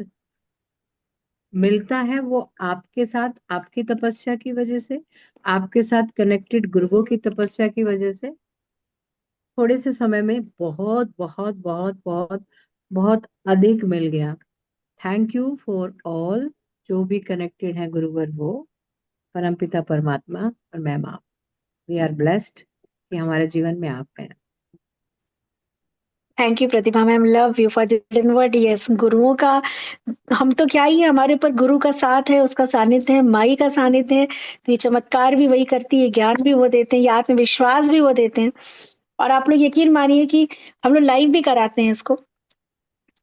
मिलता है, वो आपके साथ, आपकी तपस्या की वजह से, आपके साथ कनेक्टेड गुरुओं की तपस्या की वजह से थोड़े से समय में बहुत बहुत बहुत बहुत बहुत अधिक मिल गया। थैंक यू फॉर ऑल जो भी कनेक्टेड है गुरुवर, वो परमपिता परमात्मा और मैम आप, वी आर ब्लेस्ड कि हमारे जीवन में आप हैं। Thank you Pratibha ma'am, love you for the word. Yes, गुरुओं का हम तो क्या ही है, हमारे ऊपर गुरु का साथ है, उसका सानिध्य है, माई का सानिध्य है, तो ये चमत्कार भी वही करती है, ज्ञान भी वो देते हैं, ये आत्मविश्वास भी वो देते हैं। और आप लोग यकीन मानिए कि हम लोग लाइव भी कराते हैं इसको,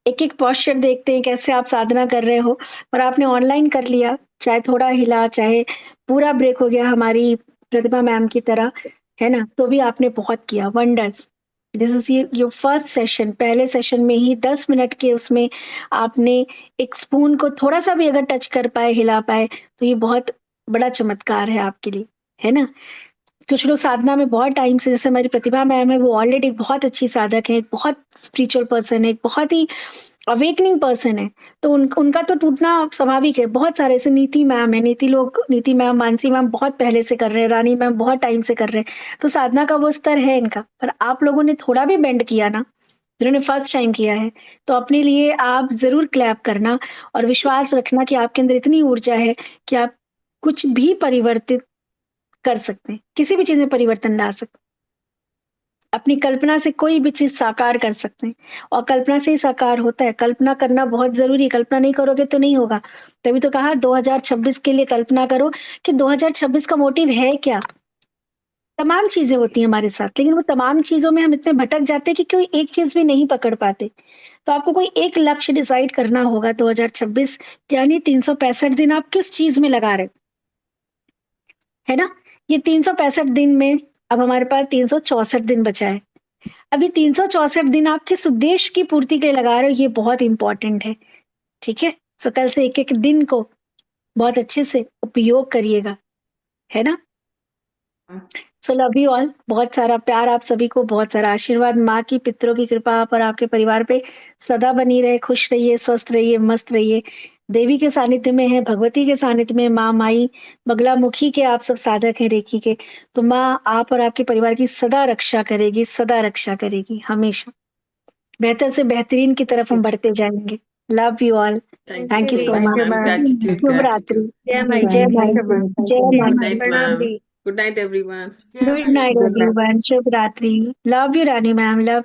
एक एक पोस्चर देखते हैं कैसे आप साधना कर रहे हो, और आपने ऑनलाइन कर लिया, चाहे थोड़ा हिला चाहे पूरा ब्रेक हो गया हमारी प्रतिभा मैम की तरह, है ना, तो भी आपने बहुत किया wonders. This is your first session, पहले सेशन में ही 10 मिनट के उसमें आपने एक स्पून को थोड़ा सा भी अगर टच कर पाए, हिला पाए, तो ये बहुत बड़ा चमत्कार है आपके लिए, है ना। कुछ लोग साधना में बहुत टाइम से, जैसे हमारी प्रतिभा मैम है, वो ऑलरेडी बहुत अच्छी साधक है, एक बहुत स्पिरिचुअल पर्सन है, एक बहुत ही अवेकनिंग पर्सन है, तो उनका तो टूटना स्वाभाविक है। बहुत सारे ऐसे, नीति मैम है, नीति मैम, मानसी मैम बहुत पहले से कर रहे हैं, रानी मैम बहुत टाइम से कर रहे हैं, तो साधना का वो स्तर है इनका। पर आप लोगों ने थोड़ा भी बेंड किया ना, जिन्होंने फर्स्ट टाइम किया है, तो अपने लिए आप जरूर क्लैप करना और विश्वास रखना कि आपके अंदर इतनी ऊर्जा है कि आप कुछ भी परिवर्तित कर सकते हैं, किसी भी चीज में परिवर्तन ला सकते हैं, अपनी कल्पना से कोई भी चीज साकार कर सकते हैं, और कल्पना से ही साकार होता है। कल्पना करना बहुत जरूरी है, कल्पना नहीं करोगे तो नहीं होगा। तभी तो कहा 2026 के लिए कल्पना करो कि 2026 का मोटिव है क्या। तमाम चीजें होती हैं हमारे साथ, लेकिन वो तमाम चीजों में हम इतने भटक जाते हैं कि कोई एक चीज भी नहीं पकड़ पाते। तो आपको कोई एक लक्ष्य डिसाइड करना होगा 2026, यानी 365 दिन आप किस चीज में लगा रहे, है ना। ये 365 दिन में अब हमारे पास 364 दिन बचा है। अभी 364 दिन आप किस उद्देश्य की पूर्ति के लिए लगा रहे हो, ये बहुत इंपॉर्टेंट है, ठीक है। सो कल से एक एक दिन को बहुत अच्छे से उपयोग करिएगा, है ना। सो लव यू ऑल, बहुत सारा प्यार आप सभी को, बहुत सारा आशीर्वाद, माँ की, पितरों की कृपा आप और आपके परिवार पे सदा बनी रहे। खुश रहिए, स्वस्थ रहिए, मस्त रहिए। देवी के सानिध्य में है, भगवती के सानिध्य में, माँ माई बगलामुखी के आप सब साधक हैं रेखी के, तो माँ आप और आपके परिवार की सदा रक्षा करेगी, सदा रक्षा करेगी, हमेशा बेहतर से बेहतरीन की तरफ हम बढ़ते जाएंगे। Love you all, thank you so Thank you, much. ma'am. Gratitude, Shubh gratitude. रात्रि, जय माई जय जी, माई, Thank you, ma'am. जय जय माई। Good माई, night, प्रणाम ma'am. दी। Good night, everyone. जय गुड माई। Night Good night. एवरीवन, शुभ रात्रि, love you Rani ma'am, love